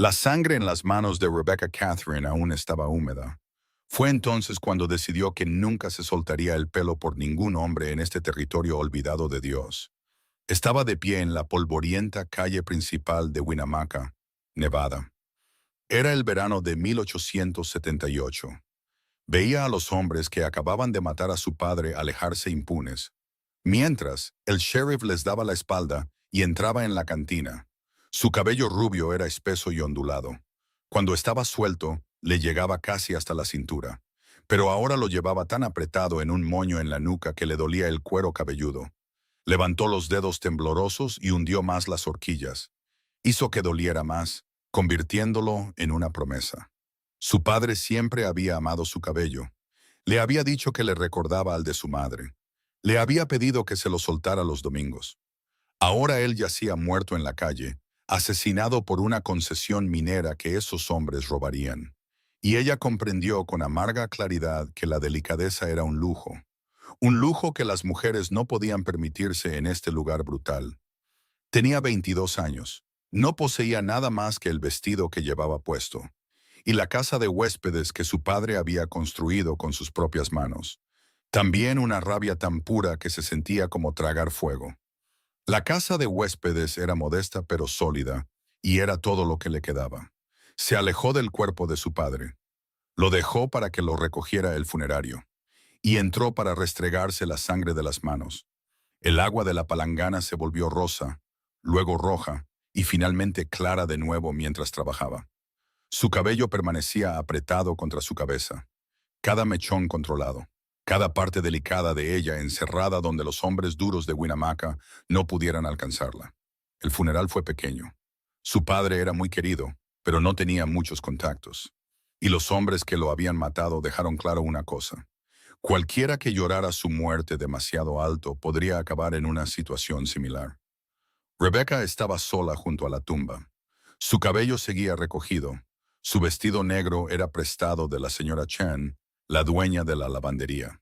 La sangre en las manos de Rebecca Catherine aún estaba húmeda. Fue entonces cuando decidió que nunca se soltaría el pelo por ningún hombre en este territorio olvidado de Dios. Estaba de pie en la polvorienta calle principal de Winnemucca, Nevada. Era el verano de 1878. Veía a los hombres que acababan de matar a su padre alejarse impunes, mientras el sheriff les daba la espalda y entraba en la cantina. Su cabello rubio era espeso y ondulado. Cuando estaba suelto, le llegaba casi hasta la cintura, pero ahora lo llevaba tan apretado en un moño en la nuca que le dolía el cuero cabelludo. Levantó los dedos temblorosos y hundió más las horquillas. Hizo que doliera más, convirtiéndolo en una promesa. Su padre siempre había amado su cabello. Le había dicho que le recordaba al de su madre. Le había pedido que se lo soltara los domingos. Ahora él yacía muerto en la calle, asesinado por una concesión minera que esos hombres robarían. Y ella comprendió con amarga claridad que la delicadeza era un lujo que las mujeres no podían permitirse en este lugar brutal. Tenía 22 años. No poseía nada más que el vestido que llevaba puesto y la casa de huéspedes que su padre había construido con sus propias manos. También una rabia tan pura que se sentía como tragar fuego. La casa de huéspedes era modesta pero sólida, y era todo lo que le quedaba. Se alejó del cuerpo de su padre. Lo dejó para que lo recogiera el funerario, y entró para restregarse la sangre de las manos. El agua de la palangana se volvió rosa, luego roja, y finalmente clara de nuevo mientras trabajaba. Su cabello permanecía apretado contra su cabeza, cada mechón controlado, cada parte delicada de ella encerrada donde los hombres duros de Winnemucca no pudieran alcanzarla. El funeral fue pequeño. Su padre era muy querido, pero no tenía muchos contactos. Y los hombres que lo habían matado dejaron claro una cosa. Cualquiera que llorara su muerte demasiado alto podría acabar en una situación similar. Rebecca estaba sola junto a la tumba. Su cabello seguía recogido. Su vestido negro era prestado de la señora Chen, la dueña de la lavandería.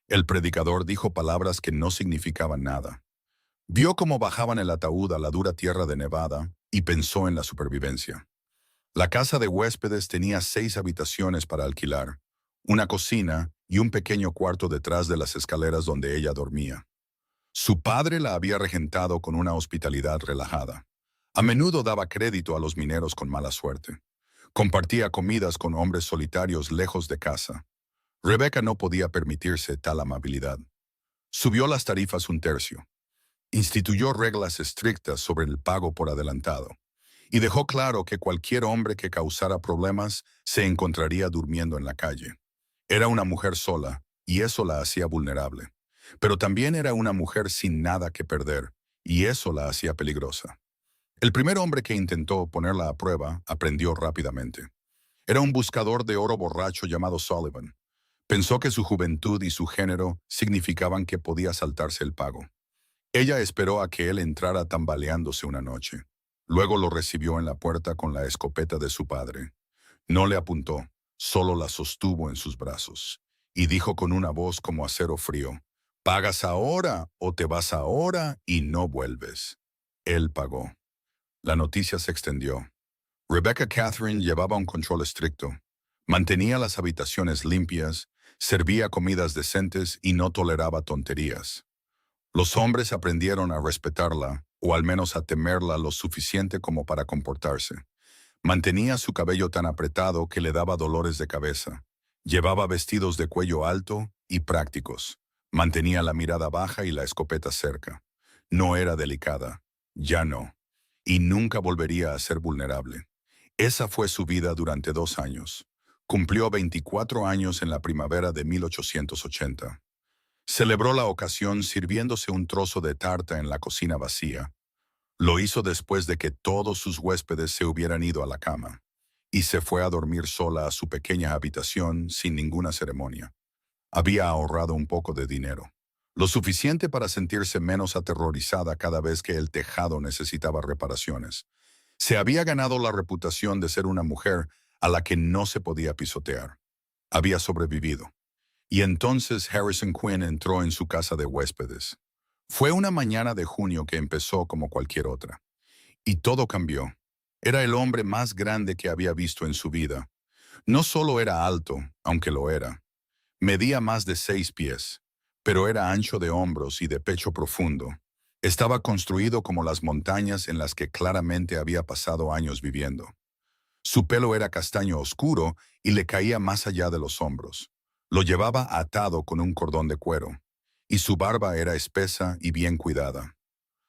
El predicador dijo palabras que no significaban nada. Vio cómo bajaban el ataúd a la dura tierra de Nevada y pensó en la supervivencia. La casa de huéspedes tenía 6 habitaciones para alquilar, una cocina y un pequeño cuarto detrás de las escaleras donde ella dormía. Su padre la había regentado con una hospitalidad relajada. A menudo daba crédito a los mineros con mala suerte. Compartía comidas con hombres solitarios lejos de casa. Rebecca no podía permitirse tal amabilidad. Subió las tarifas un tercio. Instituyó reglas estrictas sobre el pago por adelantado. Y dejó claro que cualquier hombre que causara problemas se encontraría durmiendo en la calle. Era una mujer sola, y eso la hacía vulnerable. Pero también era una mujer sin nada que perder, y eso la hacía peligrosa. El primer hombre que intentó ponerla a prueba aprendió rápidamente. Era un buscador de oro borracho llamado Sullivan. Pensó que su juventud y su género significaban que podía saltarse el pago. Ella esperó a que él entrara tambaleándose una noche. Luego lo recibió en la puerta con la escopeta de su padre. No le apuntó, solo la sostuvo en sus brazos. Y dijo con una voz como acero frío, «¿Pagas ahora o te vas ahora y no vuelves?» Él pagó. La noticia se extendió. Rebecca Catherine llevaba un control estricto. Mantenía las habitaciones limpias, servía comidas decentes y no toleraba tonterías. Los hombres aprendieron a respetarla, o al menos a temerla lo suficiente como para comportarse. Mantenía su cabello tan apretado que le daba dolores de cabeza. Llevaba vestidos de cuello alto y prácticos. Mantenía la mirada baja y la escopeta cerca. No era delicada. Ya no. Y nunca volvería a ser vulnerable. Esa fue su vida durante 2 años. Cumplió 24 años en la primavera de 1880. Celebró la ocasión sirviéndose un trozo de tarta en la cocina vacía. Lo hizo después de que todos sus huéspedes se hubieran ido a la cama, y se fue a dormir sola a su pequeña habitación sin ninguna ceremonia. Había ahorrado un poco de dinero, lo suficiente para sentirse menos aterrorizada cada vez que el tejado necesitaba reparaciones. Se había ganado la reputación de ser una mujer a la que no se podía pisotear. Había sobrevivido. Y entonces Harrison Quinn entró en su casa de huéspedes. Fue una mañana de junio que empezó como cualquier otra. Y todo cambió. Era el hombre más grande que había visto en su vida. No solo era alto, aunque lo era. Medía más de 6 pies, pero era ancho de hombros y de pecho profundo. Estaba construido como las montañas en las que claramente había pasado años viviendo. Su pelo era castaño oscuro y le caía más allá de los hombros. Lo llevaba atado con un cordón de cuero, y su barba era espesa y bien cuidada.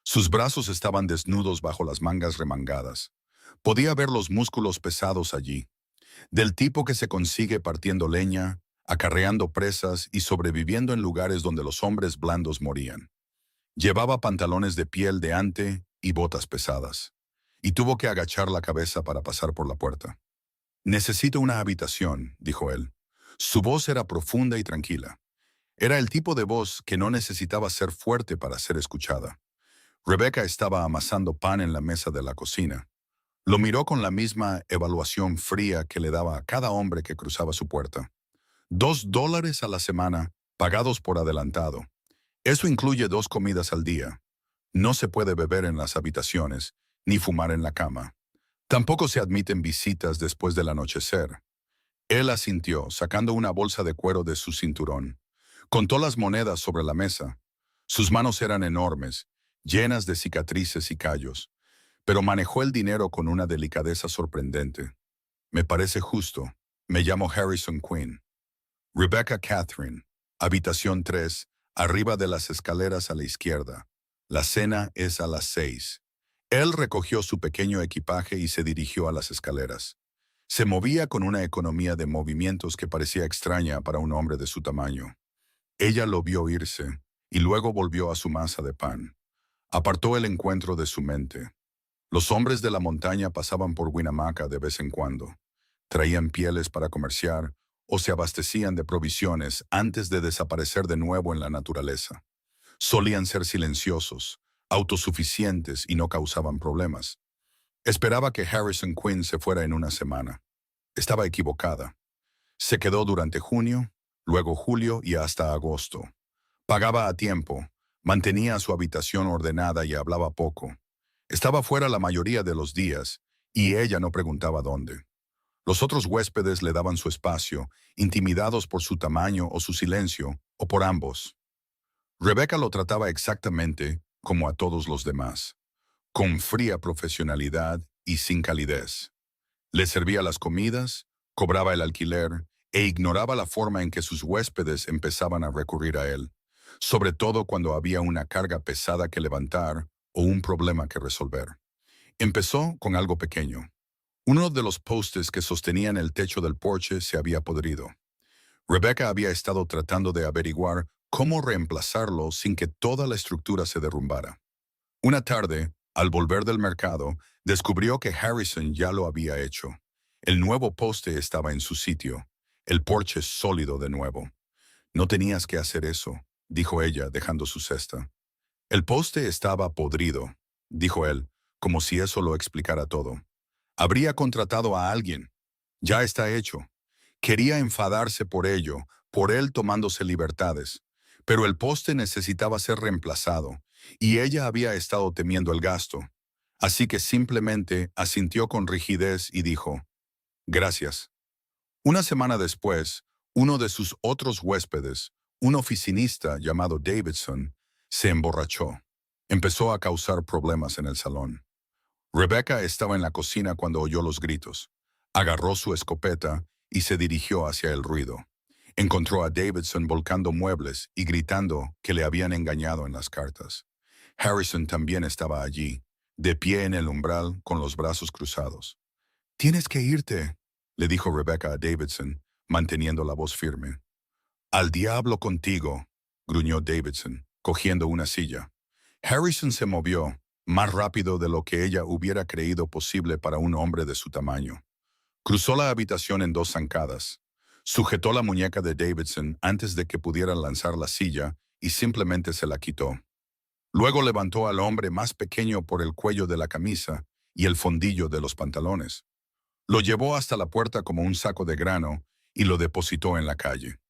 Sus brazos estaban desnudos bajo las mangas remangadas. Podía ver los músculos pesados allí, del tipo que se consigue partiendo leña, acarreando presas y sobreviviendo en lugares donde los hombres blandos morían. Llevaba pantalones de piel de ante y botas pesadas, y tuvo que agachar la cabeza para pasar por la puerta. «Necesito una habitación», dijo él. Su voz era profunda y tranquila. Era el tipo de voz que no necesitaba ser fuerte para ser escuchada. Rebecca estaba amasando pan en la mesa de la cocina. Lo miró con la misma evaluación fría que le daba a cada hombre que cruzaba su puerta. $2 a la semana, pagados por adelantado. Eso incluye 2 comidas al día. No se puede beber en las habitaciones, ni fumar en la cama. Tampoco se admiten visitas después del anochecer. Él asintió, sacando una bolsa de cuero de su cinturón. Contó las monedas sobre la mesa. Sus manos eran enormes, llenas de cicatrices y callos, pero manejó el dinero con una delicadeza sorprendente. «Me parece justo. Me llamo Harrison Quinn. Rebecca Catherine, habitación 3, arriba de las escaleras a la izquierda. La cena es a las 6». Él recogió su pequeño equipaje y se dirigió a las escaleras. Se movía con una economía de movimientos que parecía extraña para un hombre de su tamaño. Ella lo vio irse, y luego volvió a su masa de pan. Apartó el encuentro de su mente. Los hombres de la montaña pasaban por Winnemucca de vez en cuando. Traían pieles para comerciar o se abastecían de provisiones antes de desaparecer de nuevo en la naturaleza. Solían ser silenciosos, autosuficientes y no causaban problemas. Esperaba que Harrison Quinn se fuera en una semana. Estaba equivocada. Se quedó durante junio, luego julio y hasta agosto. Pagaba a tiempo, mantenía su habitación ordenada y hablaba poco. Estaba fuera la mayoría de los días, y ella no preguntaba dónde. Los otros huéspedes le daban su espacio, intimidados por su tamaño o su silencio, o por ambos. Rebecca lo trataba exactamente como a todos los demás, con fría profesionalidad y sin calidez. Le servía las comidas, cobraba el alquiler e ignoraba la forma en que sus huéspedes empezaban a recurrir a él, sobre todo cuando había una carga pesada que levantar o un problema que resolver. Empezó con algo pequeño. Uno de los postes que sostenían el techo del porche se había podrido. Rebecca había estado tratando de averiguar cómo reemplazarlo sin que toda la estructura se derrumbara. Una tarde, al volver del mercado, descubrió que Harrison ya lo había hecho. El nuevo poste estaba en su sitio, el porche sólido de nuevo. «No tenías que hacer eso», dijo ella, dejando su cesta. «El poste estaba podrido», dijo él, como si eso lo explicara todo. «Habría contratado a alguien. Ya está hecho». Quería enfadarse por ello, por él tomándose libertades, pero el poste necesitaba ser reemplazado, y ella había estado temiendo el gasto. Así que simplemente asintió con rigidez y dijo, «Gracias». Una semana después, uno de sus otros huéspedes, un oficinista llamado Davidson, se emborrachó. Empezó a causar problemas en el salón. Rebecca estaba en la cocina cuando oyó los gritos. Agarró su escopeta y se dirigió hacia el ruido. Encontró a Davidson volcando muebles y gritando que le habían engañado en las cartas. Harrison también estaba allí, de pie en el umbral con los brazos cruzados. «Tienes que irte», le dijo Rebecca a Davidson, manteniendo la voz firme. «Al diablo contigo», gruñó Davidson, cogiendo una silla. Harrison se movió, más rápido de lo que ella hubiera creído posible para un hombre de su tamaño. Cruzó la habitación en 2 zancadas. Sujetó la muñeca de Davidson antes de que pudiera lanzar la silla y simplemente se la quitó. Luego levantó al hombre más pequeño por el cuello de la camisa y el fondillo de los pantalones. Lo llevó hasta la puerta como un saco de grano y lo depositó en la calle.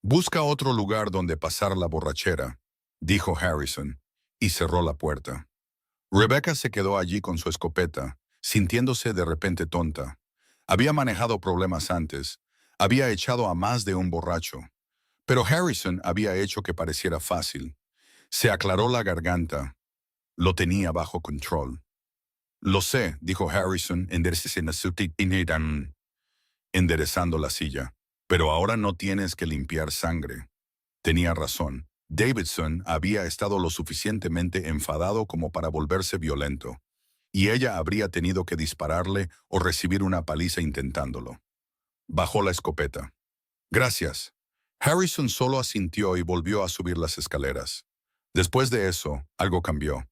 «Busca otro lugar donde pasar la borrachera», dijo Harrison, y cerró la puerta. Rebecca se quedó allí con su escopeta, sintiéndose de repente tonta. Había manejado problemas antes, había echado a más de un borracho, pero Harrison había hecho que pareciera fácil. Se aclaró la garganta. Lo tenía bajo control. Lo sé, dijo Harrison, enderezando la silla. Pero ahora no tienes que limpiar sangre. Tenía razón. Davidson había estado lo suficientemente enfadado como para volverse violento, y ella habría tenido que dispararle o recibir una paliza intentándolo. Bajó la escopeta. Gracias. Harrison solo asintió y volvió a subir las escaleras. Después de eso, algo cambió.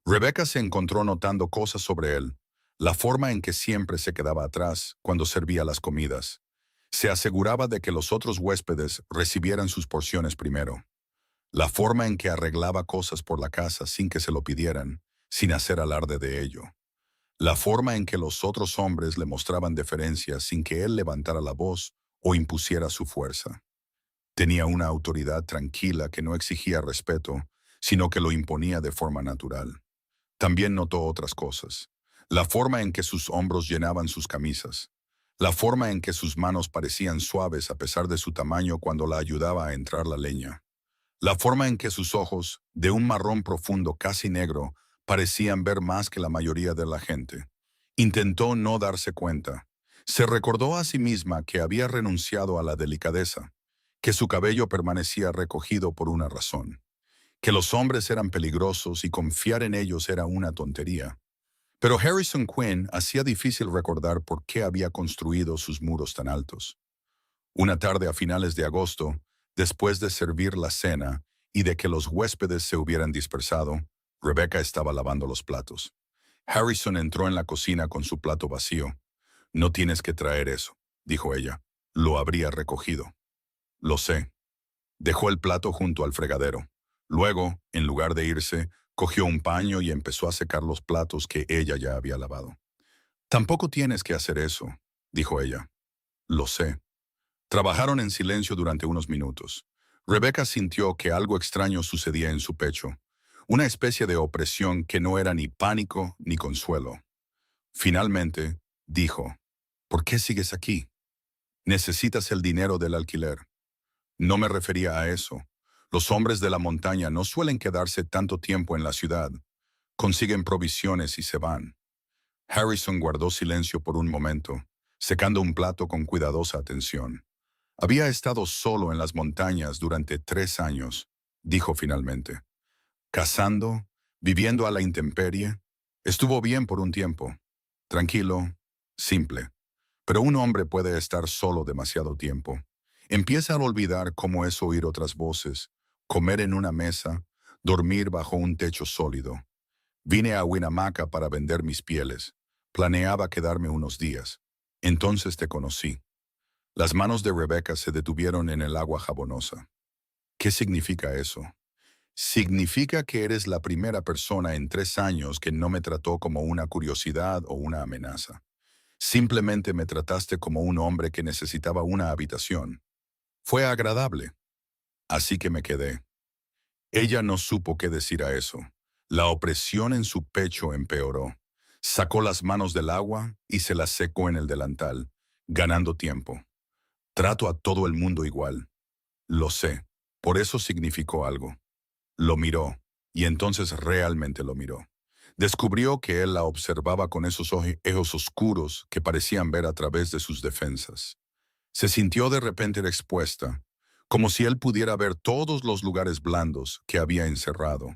Rebecca se encontró notando cosas sobre él, la forma en que siempre se quedaba atrás cuando servía las comidas. Se aseguraba de que los otros huéspedes recibieran sus porciones primero. La forma en que arreglaba cosas por la casa sin que se lo pidieran, sin hacer alarde de ello. La forma en que los otros hombres le mostraban deferencia sin que él levantara la voz o impusiera su fuerza. Tenía una autoridad tranquila que no exigía respeto, sino que lo imponía de forma natural. También notó otras cosas. La forma en que sus hombros llenaban sus camisas. La forma en que sus manos parecían suaves a pesar de su tamaño cuando la ayudaba a entrar la leña. La forma en que sus ojos, de un marrón profundo casi negro, parecían ver más que la mayoría de la gente. Intentó no darse cuenta. Se recordó a sí misma que había renunciado a la delicadeza, que su cabello permanecía recogido por una razón, que los hombres eran peligrosos y confiar en ellos era una tontería. Pero Harrison Quinn hacía difícil recordar por qué había construido sus muros tan altos. Una tarde a finales de agosto, después de servir la cena y de que los huéspedes se hubieran dispersado, Rebecca estaba lavando los platos. Harrison entró en la cocina con su plato vacío. «No tienes que traer eso», dijo ella. «Lo habría recogido». «Lo sé». Dejó el plato junto al fregadero. Luego, en lugar de irse, cogió un paño y empezó a secar los platos que ella ya había lavado. «Tampoco tienes que hacer eso», dijo ella. «Lo sé». Trabajaron en silencio durante unos minutos. Rebecca sintió que algo extraño sucedía en su pecho, una especie de opresión que no era ni pánico ni consuelo. Finalmente, dijo, «¿Por qué sigues aquí? Necesitas el dinero del alquiler». «No me refería a eso. Los hombres de la montaña no suelen quedarse tanto tiempo en la ciudad. Consiguen provisiones y se van». Harrison guardó silencio por un momento, secando un plato con cuidadosa atención. «Había estado solo en las montañas durante 3 años», dijo finalmente. «Cazando, viviendo a la intemperie. Estuvo bien por un tiempo. Tranquilo, simple. Pero un hombre puede estar solo demasiado tiempo. Empieza a olvidar cómo es oír otras voces, comer en una mesa, dormir bajo un techo sólido. Vine a Winnemucca para vender mis pieles. Planeaba quedarme unos días. Entonces te conocí». Las manos de Rebecca se detuvieron en el agua jabonosa. «¿Qué significa eso?» «Significa que eres la primera persona en 3 años que no me trató como una curiosidad o una amenaza. Simplemente me trataste como un hombre que necesitaba una habitación. Fue agradable. Así que me quedé». Ella no supo qué decir a eso. La opresión en su pecho empeoró. Sacó las manos del agua y se las secó en el delantal, ganando tiempo. «Trato a todo el mundo igual». «Lo sé. Por eso significó algo». Lo miró, y entonces realmente lo miró. Descubrió que él la observaba con esos ojos oscuros que parecían ver a través de sus defensas. Se sintió de repente expuesta, como si él pudiera ver todos los lugares blandos que había encerrado,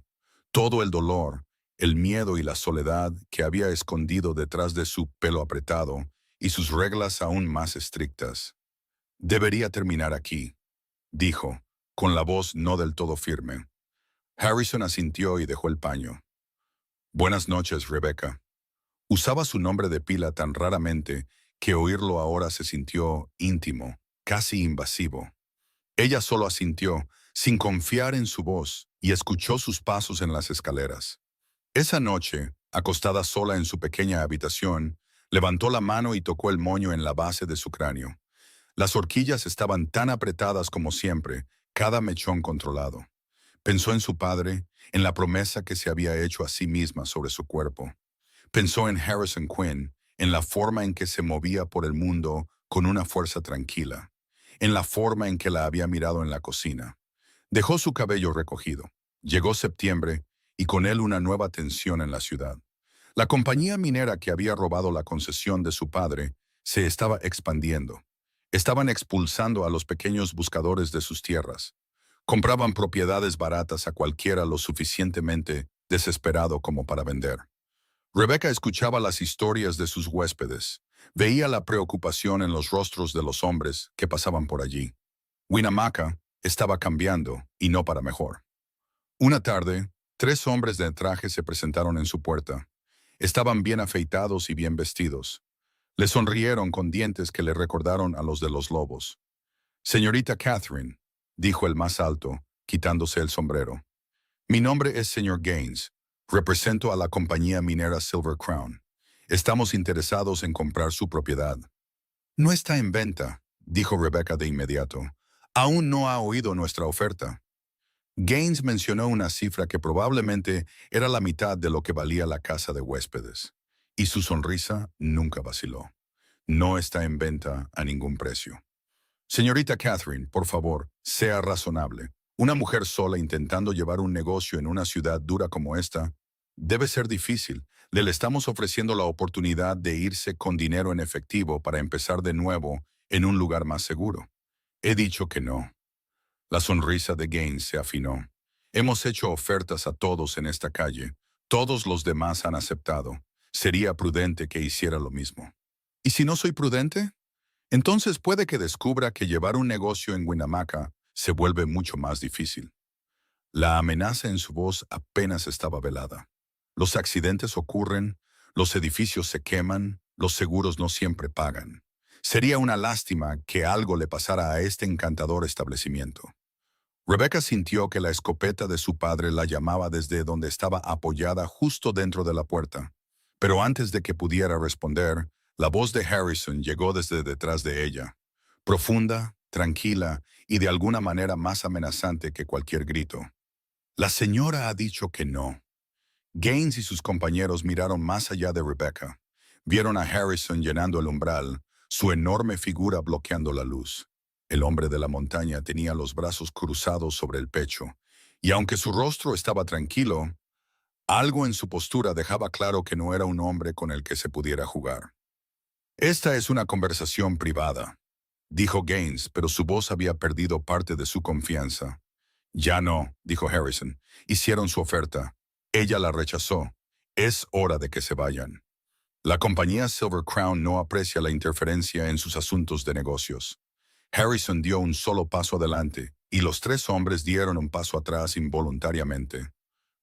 todo el dolor, el miedo y la soledad que había escondido detrás de su pelo apretado y sus reglas aún más estrictas. «Debería terminar aquí», dijo, con la voz no del todo firme. Harrison asintió y dejó el paño. «Buenas noches, Rebecca». Usaba su nombre de pila tan raramente que oírlo ahora se sintió íntimo, casi invasivo. Ella solo asintió, sin confiar en su voz, y escuchó sus pasos en las escaleras. Esa noche, acostada sola en su pequeña habitación, levantó la mano y tocó el moño en la base de su cráneo. Las horquillas estaban tan apretadas como siempre, cada mechón controlado. Pensó en su padre, en la promesa que se había hecho a sí misma sobre su cuerpo. Pensó en Harrison Quinn, en la forma en que se movía por el mundo con una fuerza tranquila, en la forma en que la había mirado en la cocina. Dejó su cabello recogido. Llegó septiembre y con él una nueva tensión en la ciudad. La compañía minera que había robado la concesión de su padre se estaba expandiendo. Estaban expulsando a los pequeños buscadores de sus tierras. Compraban propiedades baratas a cualquiera lo suficientemente desesperado como para vender. Rebecca escuchaba las historias de sus huéspedes. Veía la preocupación en los rostros de los hombres que pasaban por allí. Winnemucca estaba cambiando, y no para mejor. Una tarde, 3 hombres de traje se presentaron en su puerta. Estaban bien afeitados y bien vestidos. Le sonrieron con dientes que le recordaron a los de los lobos. «Señorita Catherine», dijo el más alto, quitándose el sombrero. «Mi nombre es señor Gaines. Represento a la compañía minera Silver Crown. Estamos interesados en comprar su propiedad». «No está en venta», dijo Rebecca de inmediato. «Aún no ha oído nuestra oferta». Gaines mencionó una cifra que probablemente era la mitad de lo que valía la casa de huéspedes. Y su sonrisa nunca vaciló. «No está en venta a ningún precio». «Señorita Catherine, por favor, sea razonable. Una mujer sola intentando llevar un negocio en una ciudad dura como esta debe ser difícil. Le estamos ofreciendo la oportunidad de irse con dinero en efectivo para empezar de nuevo en un lugar más seguro». «He dicho que no». La sonrisa de Gaines se afinó. «Hemos hecho ofertas a todos en esta calle. Todos los demás han aceptado. Sería prudente que hiciera lo mismo». «¿Y si no soy prudente? Entonces puede que descubra que llevar un negocio en Winnemucca se vuelve mucho más difícil». La amenaza en su voz apenas estaba velada. «Los accidentes ocurren, los edificios se queman, los seguros no siempre pagan. Sería una lástima que algo le pasara a este encantador establecimiento». Rebecca sintió que la escopeta de su padre la llamaba desde donde estaba apoyada justo dentro de la puerta. Pero antes de que pudiera responder, la voz de Harrison llegó desde detrás de ella, profunda, tranquila y de alguna manera más amenazante que cualquier grito. «La señora ha dicho que no». Gaines y sus compañeros miraron más allá de Rebecca. Vieron a Harrison llenando el umbral, su enorme figura bloqueando la luz. El hombre de la montaña tenía los brazos cruzados sobre el pecho, y aunque su rostro estaba tranquilo, algo en su postura dejaba claro que no era un hombre con el que se pudiera jugar. «Esta es una conversación privada», dijo Gaines, pero su voz había perdido parte de su confianza. «Ya no», dijo Harrison. «Hicieron su oferta. Ella la rechazó. Es hora de que se vayan». La compañía Silver Crown no aprecia la interferencia en sus asuntos de negocios. Harrison dio un solo paso adelante, y los 3 hombres dieron un paso atrás involuntariamente.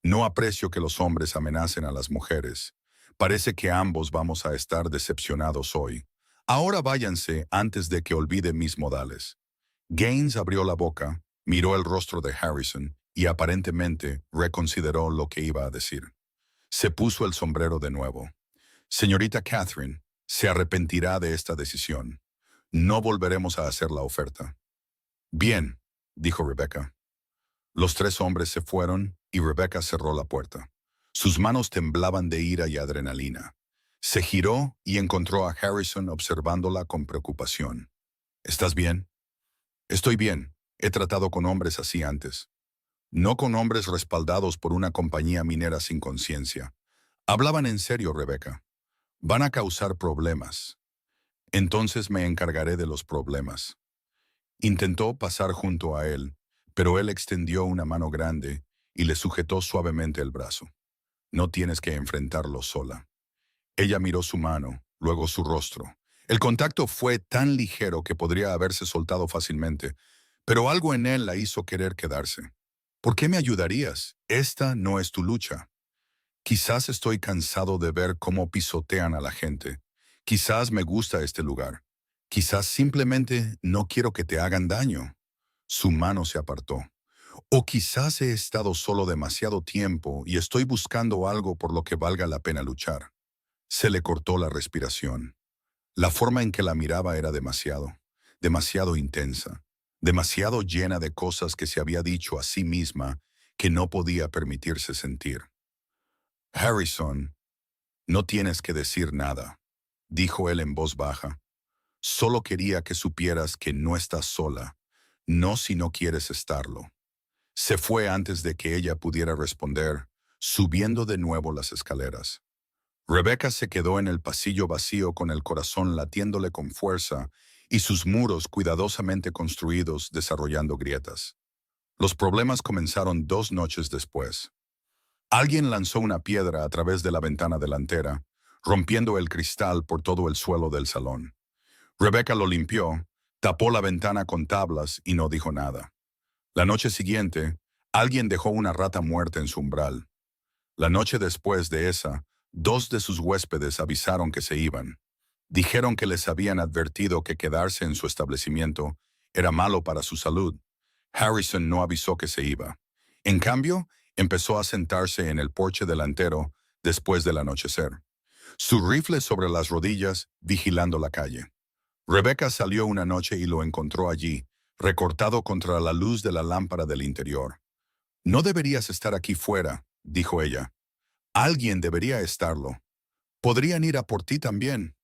«No aprecio que los hombres amenacen a las mujeres. Parece que ambos vamos a estar decepcionados hoy. Ahora váyanse antes de que olvide mis modales». Gaines abrió la boca, miró el rostro de Harrison y aparentemente reconsideró lo que iba a decir. Se puso el sombrero de nuevo. «Señorita Catherine, se arrepentirá de esta decisión. No volveremos a hacer la oferta». «Bien», dijo Rebecca. Los 3 hombres se fueron y Rebecca cerró la puerta. Sus manos temblaban de ira y adrenalina. Se giró y encontró a Harrison observándola con preocupación. «¿Estás bien?» «Estoy bien. He tratado con hombres así antes. No con hombres respaldados por una compañía minera sin conciencia». Hablaban en serio, Rebecca. «Van a causar problemas. Entonces me encargaré de los problemas». Intentó pasar junto a él, pero él extendió una mano grande y le sujetó suavemente el brazo. «No tienes que enfrentarlo sola». Ella miró su mano, luego su rostro. El contacto fue tan ligero que podría haberse soltado fácilmente, pero algo en él la hizo querer quedarse. «¿Por qué me ayudarías? Esta no es tu lucha». «Quizás estoy cansado de ver cómo pisotean a la gente. Quizás me gusta este lugar. Quizás simplemente no quiero que te hagan daño». Su mano se apartó. «O quizás he estado solo demasiado tiempo y estoy buscando algo por lo que valga la pena luchar». Se le cortó la respiración. La forma en que la miraba era demasiado intensa, demasiado llena de cosas que se había dicho a sí misma que no podía permitirse sentir. «Harrison, No tienes que decir nada, dijo él en voz baja. Solo quería que supieras que no estás sola, no si no quieres estarlo. Se fue antes de que ella pudiera responder, subiendo de nuevo las escaleras. Rebecca se quedó en el pasillo vacío con el corazón latiéndole con fuerza y sus muros cuidadosamente construidos desarrollando grietas. Los problemas comenzaron 2 noches después. Alguien lanzó una piedra a través de la ventana delantera, rompiendo el cristal por todo el suelo del salón. Rebecca lo limpió, tapó la ventana con tablas y no dijo nada. La noche siguiente, alguien dejó una rata muerta en su umbral. La noche después de esa, 2 de sus huéspedes avisaron que se iban. Dijeron que les habían advertido que quedarse en su establecimiento era malo para su salud. Harrison no avisó que se iba. En cambio, empezó a sentarse en el porche delantero después del anochecer, su rifle sobre las rodillas, vigilando la calle. Rebecca salió una noche y lo encontró allí, recortado contra la luz de la lámpara del interior. «No deberías estar aquí fuera», dijo ella. «Alguien debería estarlo. Podrían ir a por ti también.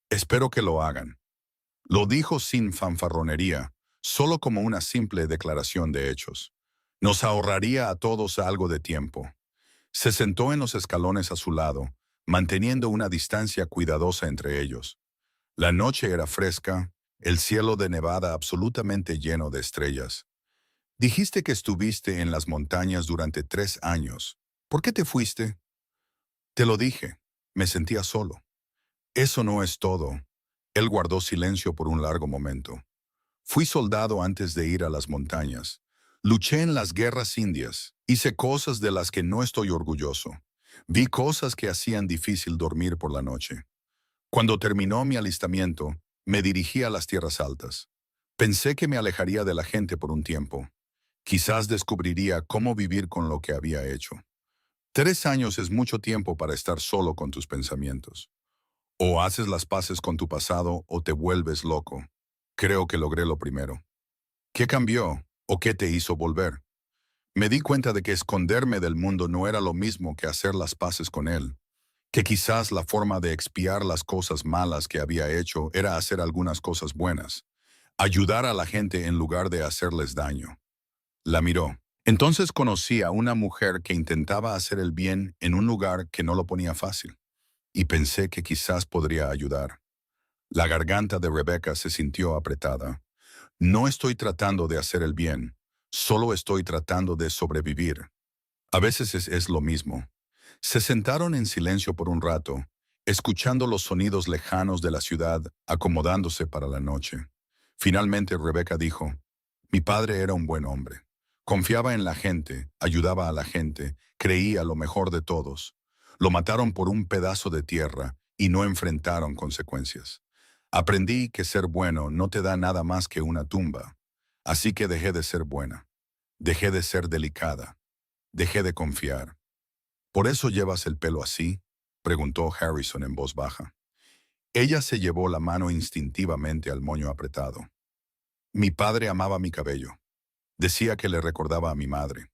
Espero que lo hagan». Lo dijo sin fanfarronería, solo como una simple declaración de hechos. Nos ahorraría a todos algo de tiempo. Se sentó en los escalones a su lado, manteniendo una distancia cuidadosa entre ellos. La noche era fresca, el cielo de Nevada absolutamente lleno de estrellas. «Dijiste que estuviste en las montañas durante 3 años. ¿Por qué te fuiste?» «Te lo dije. Me sentía solo». «Eso no es todo». Él guardó silencio por un largo momento. «Fui soldado antes de ir a las montañas. Luché en las guerras indias. Hice cosas de las que no estoy orgulloso. Vi cosas que hacían difícil dormir por la noche. Cuando terminó mi alistamiento, me dirigí a las tierras altas. Pensé que me alejaría de la gente por un tiempo. Quizás descubriría cómo vivir con lo que había hecho. 3 años es mucho tiempo para estar solo con tus pensamientos. O haces las paces con tu pasado o te vuelves loco. Creo que logré lo primero. ¿Qué cambió o qué te hizo volver? Me di cuenta de que esconderme del mundo no era lo mismo que hacer las paces con él, que quizás la forma de expiar las cosas malas que había hecho era hacer algunas cosas buenas, ayudar a la gente en lugar de hacerles daño. La miró. Entonces conocí a una mujer que intentaba hacer el bien en un lugar que no lo ponía fácil, y pensé que quizás podría ayudar. La garganta de Rebecca se sintió apretada. «No estoy tratando de hacer el bien, solo estoy tratando de sobrevivir». A veces es lo mismo. Se sentaron en silencio por un rato, escuchando los sonidos lejanos de la ciudad, acomodándose para la noche. Finalmente Rebecca dijo, «Mi padre era un buen hombre. Confiaba en la gente, ayudaba a la gente, creía lo mejor de todos. Lo mataron por un pedazo de tierra y no enfrentaron consecuencias. Aprendí que ser bueno no te da nada más que una tumba. Así que dejé de ser buena. Dejé de ser delicada. Dejé de confiar». «¿Por eso llevas el pelo así?», preguntó Harrison en voz baja. Ella se llevó la mano instintivamente al moño apretado. «Mi padre amaba mi cabello. Decía que le recordaba a mi madre.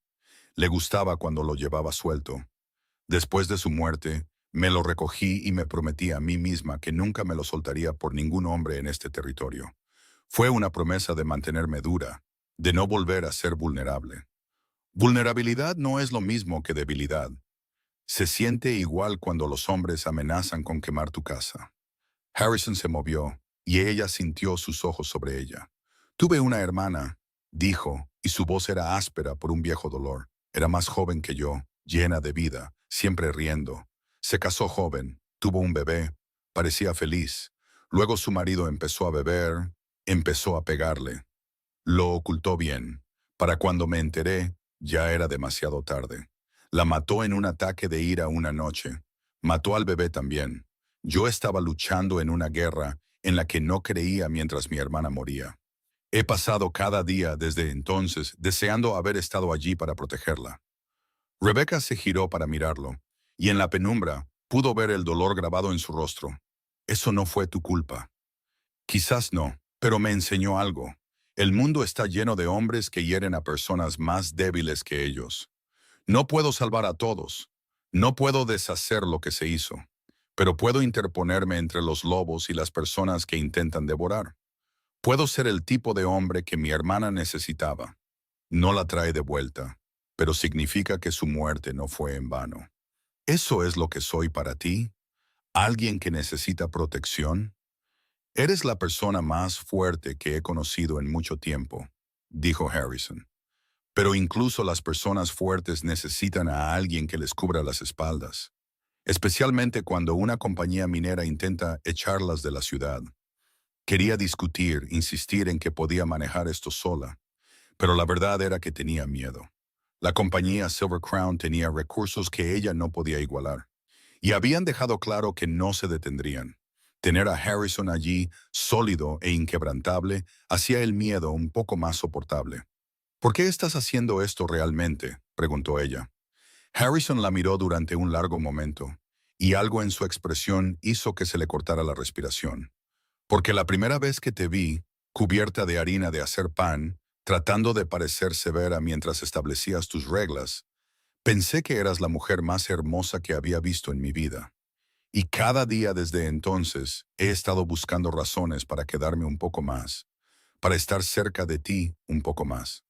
Le gustaba cuando lo llevaba suelto. Después de su muerte, me lo recogí y me prometí a mí misma que nunca me lo soltaría por ningún hombre en este territorio. Fue una promesa de mantenerme dura, de no volver a ser vulnerable. Vulnerabilidad no es lo mismo que debilidad. Se siente igual cuando los hombres amenazan con quemar tu casa». Harrison se movió, y ella sintió sus ojos sobre ella. «Tuve una hermana», dijo, y su voz era áspera por un viejo dolor. «Era más joven que yo, llena de vida, siempre riendo. Se casó joven, tuvo un bebé, parecía feliz. Luego su marido empezó a beber, empezó a pegarle. Lo ocultó bien. Para cuando me enteré, ya era demasiado tarde. La mató en un ataque de ira una noche. Mató al bebé también. Yo estaba luchando en una guerra en la que no creía mientras mi hermana moría. He pasado cada día desde entonces deseando haber estado allí para protegerla». Rebecca se giró para mirarlo, y en la penumbra pudo ver el dolor grabado en su rostro. «Eso no fue tu culpa». «Quizás no, pero me enseñó algo. El mundo está lleno de hombres que hieren a personas más débiles que ellos. No puedo salvar a todos. No puedo deshacer lo que se hizo. pero puedo interponerme entre los lobos y las personas que intentan devorar. Puedo ser el tipo de hombre que mi hermana necesitaba. No la trae de vuelta, pero significa que su muerte no fue en vano. ¿Eso es lo que soy para ti? ¿Alguien que necesita protección? Eres la persona más fuerte que he conocido en mucho tiempo, dijo Harrison. Pero incluso las personas fuertes necesitan a alguien que les cubra las espaldas, especialmente cuando una compañía minera intenta echarlas de la ciudad. Quería discutir, insistir en que podía manejar esto sola, pero la verdad era que tenía miedo. La compañía Silver Crown tenía recursos que ella no podía igualar, y habían dejado claro que no se detendrían. Tener a Harrison allí, sólido e inquebrantable, hacía el miedo un poco más soportable. ¿Por qué estás haciendo esto realmente?, preguntó ella. Harrison la miró durante un largo momento, y algo en su expresión hizo que se le cortara la respiración. Porque la primera vez que te vi, cubierta de harina de hacer pan, tratando de parecer severa mientras establecías tus reglas, pensé que eras la mujer más hermosa que había visto en mi vida. Y cada día desde entonces he estado buscando razones para quedarme un poco más, para estar cerca de ti un poco más.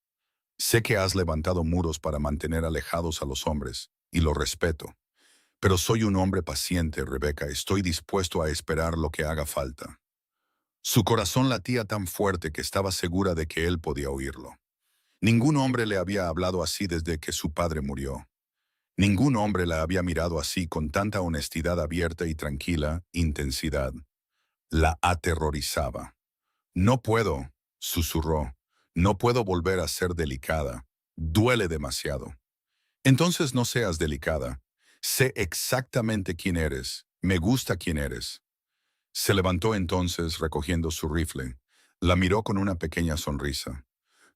Sé que has levantado muros para mantener alejados a los hombres, y lo respeto. Pero soy un hombre paciente, Rebecca, estoy dispuesto a esperar lo que haga falta. Su corazón latía tan fuerte que estaba segura de que él podía oírlo. Ningún hombre le había hablado así desde que su padre murió. Ningún hombre la había mirado así con tanta honestidad abierta y tranquila, intensidad. La aterrorizaba. No puedo, susurró. No puedo volver a ser delicada. Duele demasiado. Entonces no seas delicada. Sé exactamente quién eres. Me gusta quién eres. Se levantó entonces recogiendo su rifle. La miró con una pequeña sonrisa.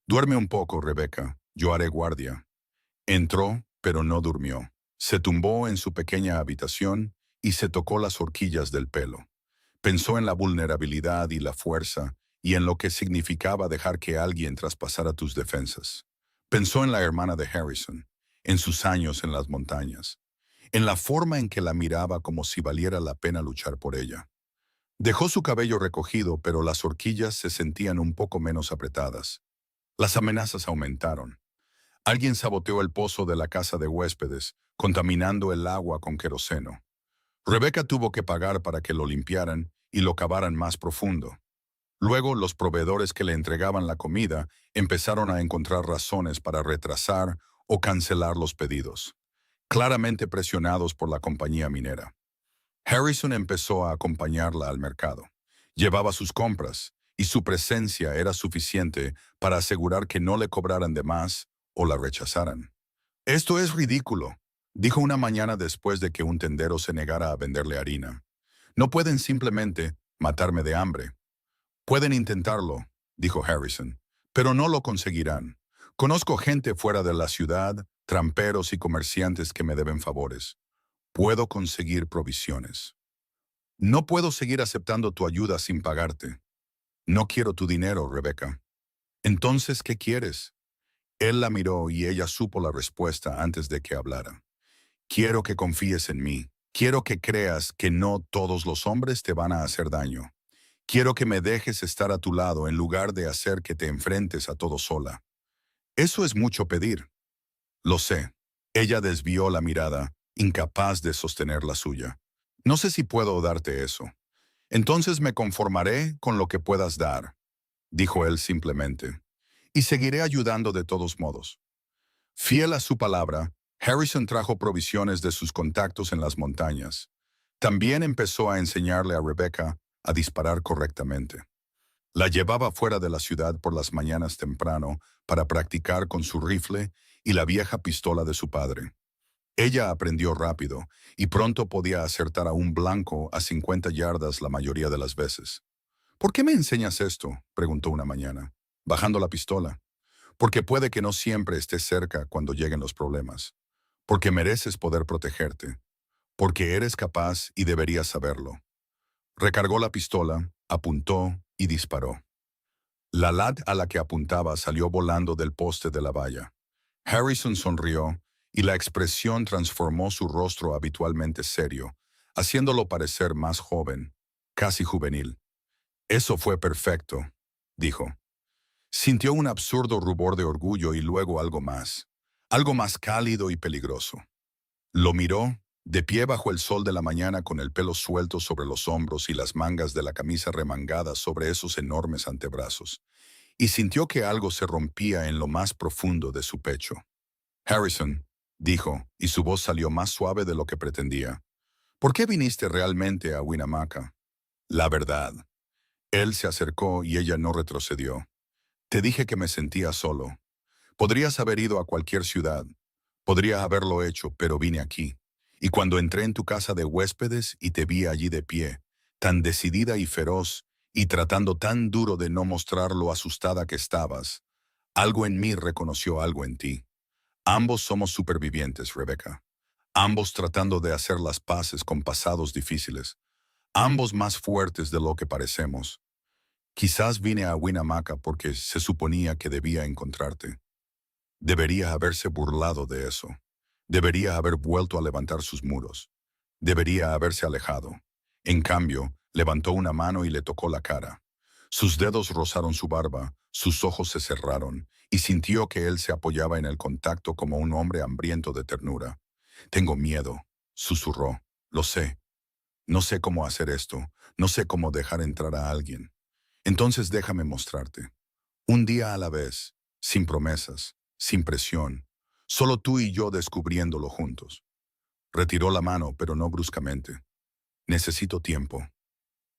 Duerme un poco, Rebecca. Yo haré guardia. Entró, pero no durmió. Se tumbó en su pequeña habitación y se tocó las horquillas del pelo. Pensó en la vulnerabilidad y la fuerza, y en lo que significaba dejar que alguien traspasara tus defensas. Pensó en la hermana de Harrison, en sus años en las montañas, en la forma en que la miraba como si valiera la pena luchar por ella. Dejó su cabello recogido, pero las horquillas se sentían un poco menos apretadas. Las amenazas aumentaron. Alguien saboteó el pozo de la casa de huéspedes, contaminando el agua con queroseno. Rebecca tuvo que pagar para que lo limpiaran y lo cavaran más profundo. Luego, los proveedores que le entregaban la comida empezaron a encontrar razones para retrasar o cancelar los pedidos, claramente presionados por la compañía minera. Harrison empezó a acompañarla al mercado. Llevaba sus compras, y su presencia era suficiente para asegurar que no le cobraran de más o la rechazaran. «Esto es ridículo», dijo una mañana después de que un tendero se negara a venderle harina. «No pueden simplemente matarme de hambre». «Pueden intentarlo», dijo Harrison, «pero no lo conseguirán. Conozco gente fuera de la ciudad, tramperos y comerciantes que me deben favores. Puedo conseguir provisiones. No puedo seguir aceptando tu ayuda sin pagarte. No quiero tu dinero, Rebecca». «Entonces, ¿qué quieres?». Él la miró y ella supo la respuesta antes de que hablara. «Quiero que confíes en mí. Quiero que creas que no todos los hombres te van a hacer daño. Quiero que me dejes estar a tu lado en lugar de hacer que te enfrentes a todo sola». «Eso es mucho pedir». «Lo sé». Ella desvió la mirada, incapaz de sostener la suya. «No sé si puedo darte eso». «Entonces me conformaré con lo que puedas dar», dijo él simplemente. «Y seguiré ayudando de todos modos». Fiel a su palabra, Harrison trajo provisiones de sus contactos en las montañas. También empezó a enseñarle a Rebecca a disparar correctamente. La llevaba fuera de la ciudad por las mañanas temprano para practicar con su rifle y la vieja pistola de su padre. Ella aprendió rápido y pronto podía acertar a un blanco a 50 yardas la mayoría de las veces. «¿Por qué me enseñas esto?», preguntó una mañana, bajando la pistola. «Porque puede que no siempre estés cerca cuando lleguen los problemas. Porque mereces poder protegerte. Porque eres capaz y deberías saberlo». Recargó la pistola, apuntó y disparó. La lad a la que apuntaba salió volando del poste de la valla. Harrison sonrió y la expresión transformó su rostro habitualmente serio, haciéndolo parecer más joven, casi juvenil. Eso fue perfecto, dijo. Sintió un absurdo rubor de orgullo y luego algo más cálido y peligroso. Lo miró, de pie bajo el sol de la mañana con el pelo suelto sobre los hombros y las mangas de la camisa remangadas sobre esos enormes antebrazos, y sintió que algo se rompía en lo más profundo de su pecho. Harrison, dijo, y su voz salió más suave de lo que pretendía. ¿Por qué viniste realmente a Winnemucca? La verdad. Él se acercó y ella no retrocedió. Te dije que me sentía solo. Podrías haber ido a cualquier ciudad. Podría haberlo hecho, pero vine aquí. Y cuando entré en tu casa de huéspedes y te vi allí de pie, tan decidida y feroz, y tratando tan duro de no mostrar lo asustada que estabas, algo en mí reconoció algo en ti. Ambos somos supervivientes, Rebecca. Ambos tratando de hacer las paces con pasados difíciles. Ambos más fuertes de lo que parecemos. Quizás vine a Winnemucca porque se suponía que debía encontrarte. Debería haberse burlado de eso. Debería haber vuelto a levantar sus muros. Debería haberse alejado. En cambio, levantó una mano y le tocó la cara. Sus dedos rozaron su barba, sus ojos se cerraron, y sintió que él se apoyaba en el contacto como un hombre hambriento de ternura. Tengo miedo, susurró. Lo sé. No sé cómo hacer esto. No sé cómo dejar entrar a alguien. Entonces déjame mostrarte. Un día a la vez, sin promesas, sin presión, solo tú y yo descubriéndolo juntos. Retiró la mano, pero no bruscamente. Necesito tiempo.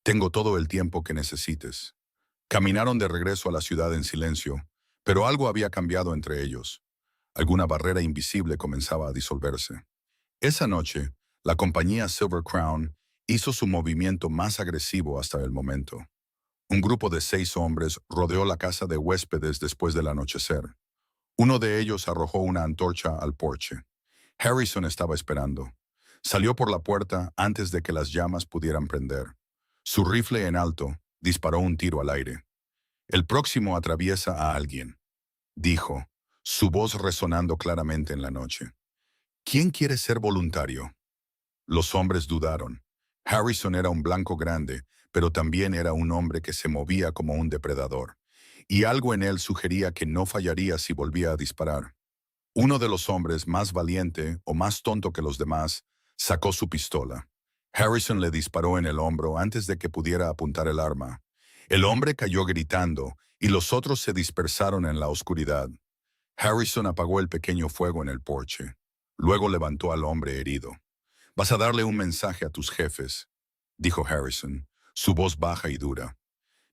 Tengo todo el tiempo que necesites. Caminaron de regreso a la ciudad en silencio, pero algo había cambiado entre ellos. Alguna barrera invisible comenzaba a disolverse. Esa noche, la compañía Silver Crown hizo su movimiento más agresivo hasta el momento. Un grupo de 6 hombres rodeó la casa de huéspedes después del anochecer. Uno de ellos arrojó una antorcha al porche. Harrison estaba esperando. Salió por la puerta antes de que las llamas pudieran prender. Su rifle en alto disparó un tiro al aire. El próximo atraviesa a alguien, dijo, su voz resonando claramente en la noche. ¿Quién quiere ser voluntario? Los hombres dudaron. Harrison era un blanco grande, pero también era un hombre que se movía como un depredador, y algo en él sugería que no fallaría si volvía a disparar. Uno de los hombres, más valiente o más tonto que los demás, sacó su pistola. Harrison le disparó en el hombro antes de que pudiera apuntar el arma. El hombre cayó gritando, y los otros se dispersaron en la oscuridad. Harrison apagó el pequeño fuego en el porche. Luego levantó al hombre herido. «Vas a darle un mensaje a tus jefes», dijo Harrison, su voz baja y dura.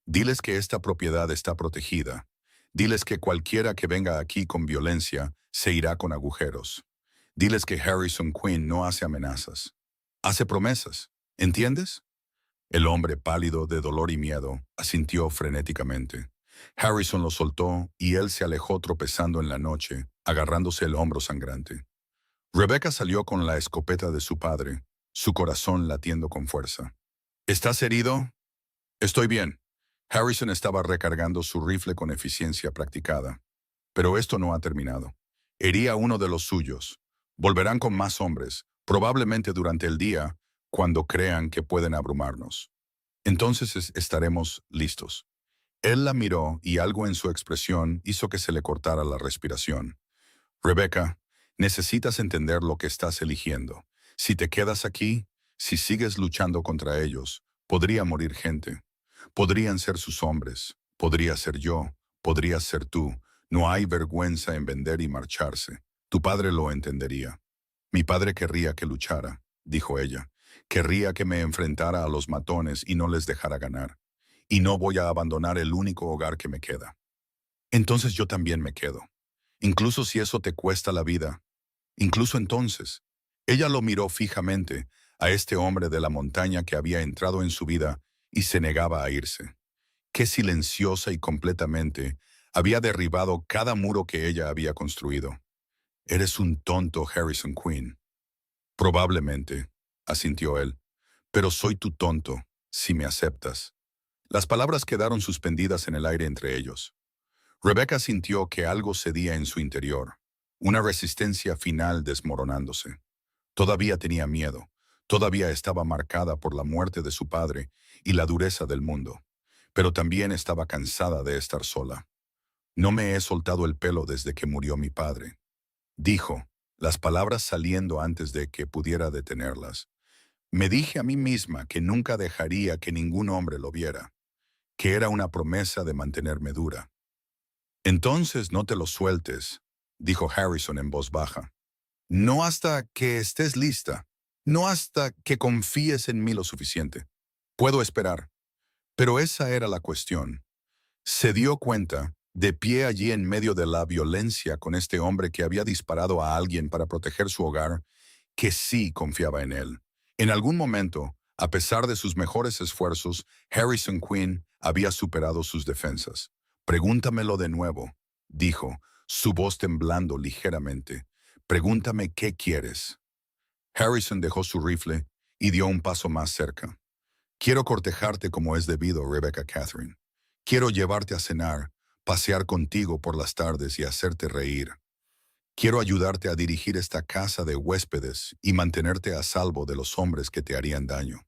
«Diles que esta propiedad está protegida. Diles que cualquiera que venga aquí con violencia se irá con agujeros. Diles que Harrison Quinn no hace amenazas. Hace promesas. ¿Entiendes?» El hombre, pálido de dolor y miedo, asintió frenéticamente. Harrison lo soltó y él se alejó tropezando en la noche, agarrándose el hombro sangrante. Rebecca salió con la escopeta de su padre, su corazón latiendo con fuerza. «¿Estás herido?» «Estoy bien». Harrison estaba recargando su rifle con eficiencia practicada. Pero esto no ha terminado. Herí a uno de los suyos. Volverán con más hombres, probablemente durante el día, cuando crean que pueden abrumarnos. Entonces estaremos listos. Él la miró y algo en su expresión hizo que se le cortara la respiración. «Rebecca, necesitas entender lo que estás eligiendo. Si te quedas aquí, si sigues luchando contra ellos, podría morir gente. Podrían ser sus hombres, podría ser yo, podrías ser tú. No hay vergüenza en vender y marcharse. Tu padre lo entendería». «Mi padre querría que luchara», dijo ella. «Querría que me enfrentara a los matones y no les dejara ganar. Y no voy a abandonar el único hogar que me queda». «Entonces yo también me quedo. Incluso si eso te cuesta la vida. Incluso entonces». Ella lo miró fijamente, a este hombre de la montaña que había entrado en su vida y se negaba a irse. Qué silenciosa y completamente había derribado cada muro que ella había construido. «Eres un tonto, Harrison Quinn». «Probablemente», asintió él, «pero soy tu tonto, si me aceptas». Las palabras quedaron suspendidas en el aire entre ellos. Rebecca sintió que algo cedía en su interior, una resistencia final desmoronándose. Todavía tenía miedo, Todavía estaba marcada por la muerte de su padre y la dureza del mundo, pero también estaba cansada de estar sola. No me he soltado el pelo desde que murió mi padre, dijo, las palabras saliendo antes de que pudiera detenerlas. Me dije a mí misma que nunca dejaría que ningún hombre lo viera, que era una promesa de mantenerme dura. Entonces no te lo sueltes, dijo Harrison en voz baja. No hasta que estés lista, no hasta que confíes en mí lo suficiente. Puedo esperar. Pero esa era la cuestión. Se dio cuenta, de pie allí en medio de la violencia con este hombre que había disparado a alguien para proteger su hogar, que sí confiaba en él. En algún momento, a pesar de sus mejores esfuerzos, Harrison Quinn había superado sus defensas. Pregúntamelo de nuevo, dijo, su voz temblando ligeramente. Pregúntame qué quieres. Harrison dejó su rifle y dio un paso más cerca. Quiero cortejarte como es debido, Rebecca Catherine. Quiero llevarte a cenar, pasear contigo por las tardes y hacerte reír. Quiero ayudarte a dirigir esta casa de huéspedes y mantenerte a salvo de los hombres que te harían daño.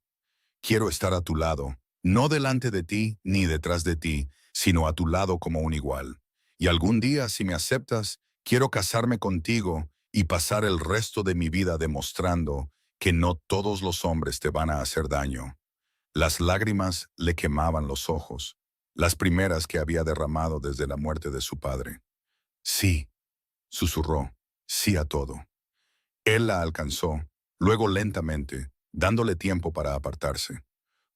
Quiero estar a tu lado, no delante de ti ni detrás de ti, sino a tu lado como un igual. Y algún día, si me aceptas, quiero casarme contigo y pasar el resto de mi vida demostrando que no todos los hombres te van a hacer daño. Las lágrimas le quemaban los ojos, las primeras que había derramado desde la muerte de su padre. Sí, susurró, sí a todo. Él la alcanzó, luego lentamente, dándole tiempo para apartarse.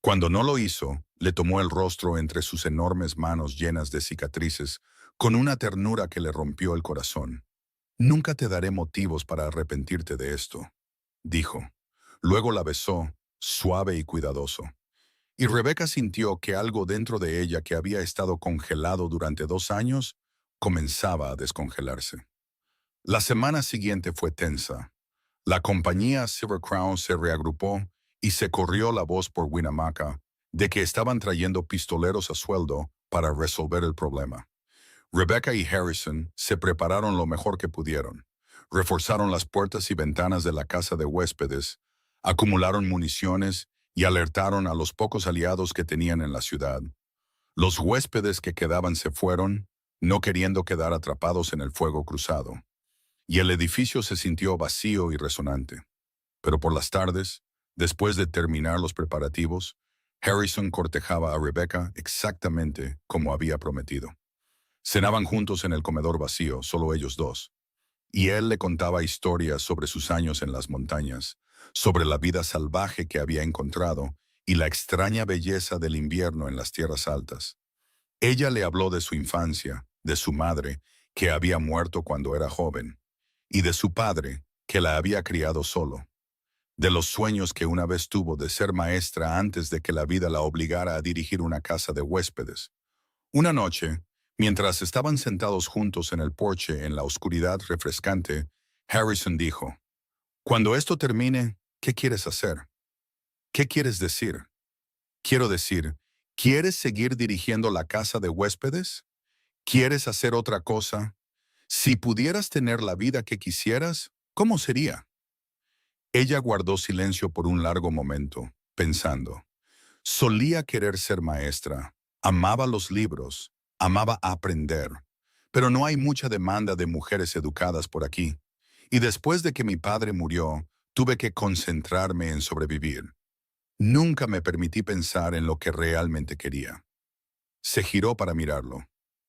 Cuando no lo hizo, le tomó el rostro entre sus enormes manos llenas de cicatrices, con una ternura que le rompió el corazón. Nunca te daré motivos para arrepentirte de esto, dijo. Luego la besó, suave y cuidadoso. Y Rebecca sintió que algo dentro de ella que había estado congelado durante 2 años comenzaba a descongelarse. La semana siguiente fue tensa. La compañía Silver Crown se reagrupó y se corrió la voz por Winnemucca de que estaban trayendo pistoleros a sueldo para resolver el problema. Rebecca y Harrison se prepararon lo mejor que pudieron. Reforzaron las puertas y ventanas de la casa de huéspedes, acumularon municiones y alertaron a los pocos aliados que tenían en la ciudad. Los huéspedes que quedaban se fueron, no queriendo quedar atrapados en el fuego cruzado, y el edificio se sintió vacío y resonante. Pero por las tardes, después de terminar los preparativos, Harrison cortejaba a Rebecca exactamente como había prometido. Cenaban juntos en el comedor vacío, solo ellos dos, y él le contaba historias sobre sus años en las montañas, sobre la vida salvaje que había encontrado y la extraña belleza del invierno en las tierras altas. Ella le habló de su infancia, de su madre, que había muerto cuando era joven, y de su padre, que la había criado solo, de los sueños que una vez tuvo de ser maestra antes de que la vida la obligara a dirigir una casa de huéspedes. Una noche, mientras estaban sentados juntos en el porche en la oscuridad refrescante, Harrison dijo, «Cuando esto termine, ¿qué quieres hacer? ¿Qué quieres decir? Quiero decir, ¿quieres seguir dirigiendo la casa de huéspedes? ¿Quieres hacer otra cosa? Si pudieras tener la vida que quisieras, ¿cómo sería?» Ella guardó silencio por un largo momento, pensando. Solía querer ser maestra, amaba los libros, amaba aprender, pero no hay mucha demanda de mujeres educadas por aquí. Y después de que mi padre murió, tuve que concentrarme en sobrevivir. Nunca me permití pensar en lo que realmente quería. Se giró para mirarlo.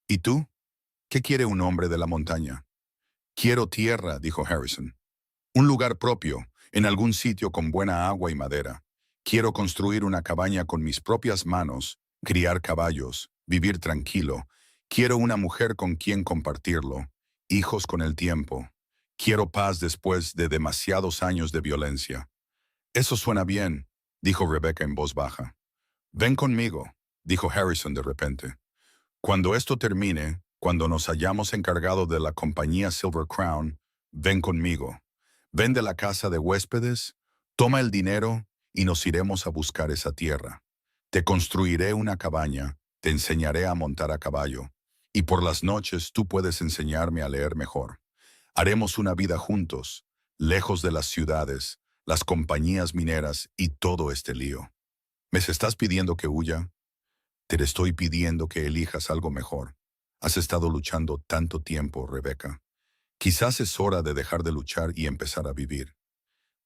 ¿Y tú? ¿Qué quiere un hombre de la montaña? Quiero tierra, dijo Harrison. Un lugar propio, en algún sitio con buena agua y madera. Quiero construir una cabaña con mis propias manos, criar caballos, vivir tranquilo. Quiero una mujer con quien compartirlo, hijos con el tiempo. Quiero paz después de demasiados años de violencia. Eso suena bien, dijo Rebecca en voz baja. Ven conmigo, dijo Harrison de repente. Cuando esto termine, cuando nos hayamos encargado de la compañía Silver Crown, ven conmigo. Ven de la casa de huéspedes, toma el dinero y nos iremos a buscar esa tierra. Te construiré una cabaña, te enseñaré a montar a caballo, y por las noches tú puedes enseñarme a leer mejor. Haremos una vida juntos, lejos de las ciudades, las compañías mineras y todo este lío. ¿Me estás pidiendo que huya? Te estoy pidiendo que elijas algo mejor. Has estado luchando tanto tiempo, Rebecca. Quizás es hora de dejar de luchar y empezar a vivir.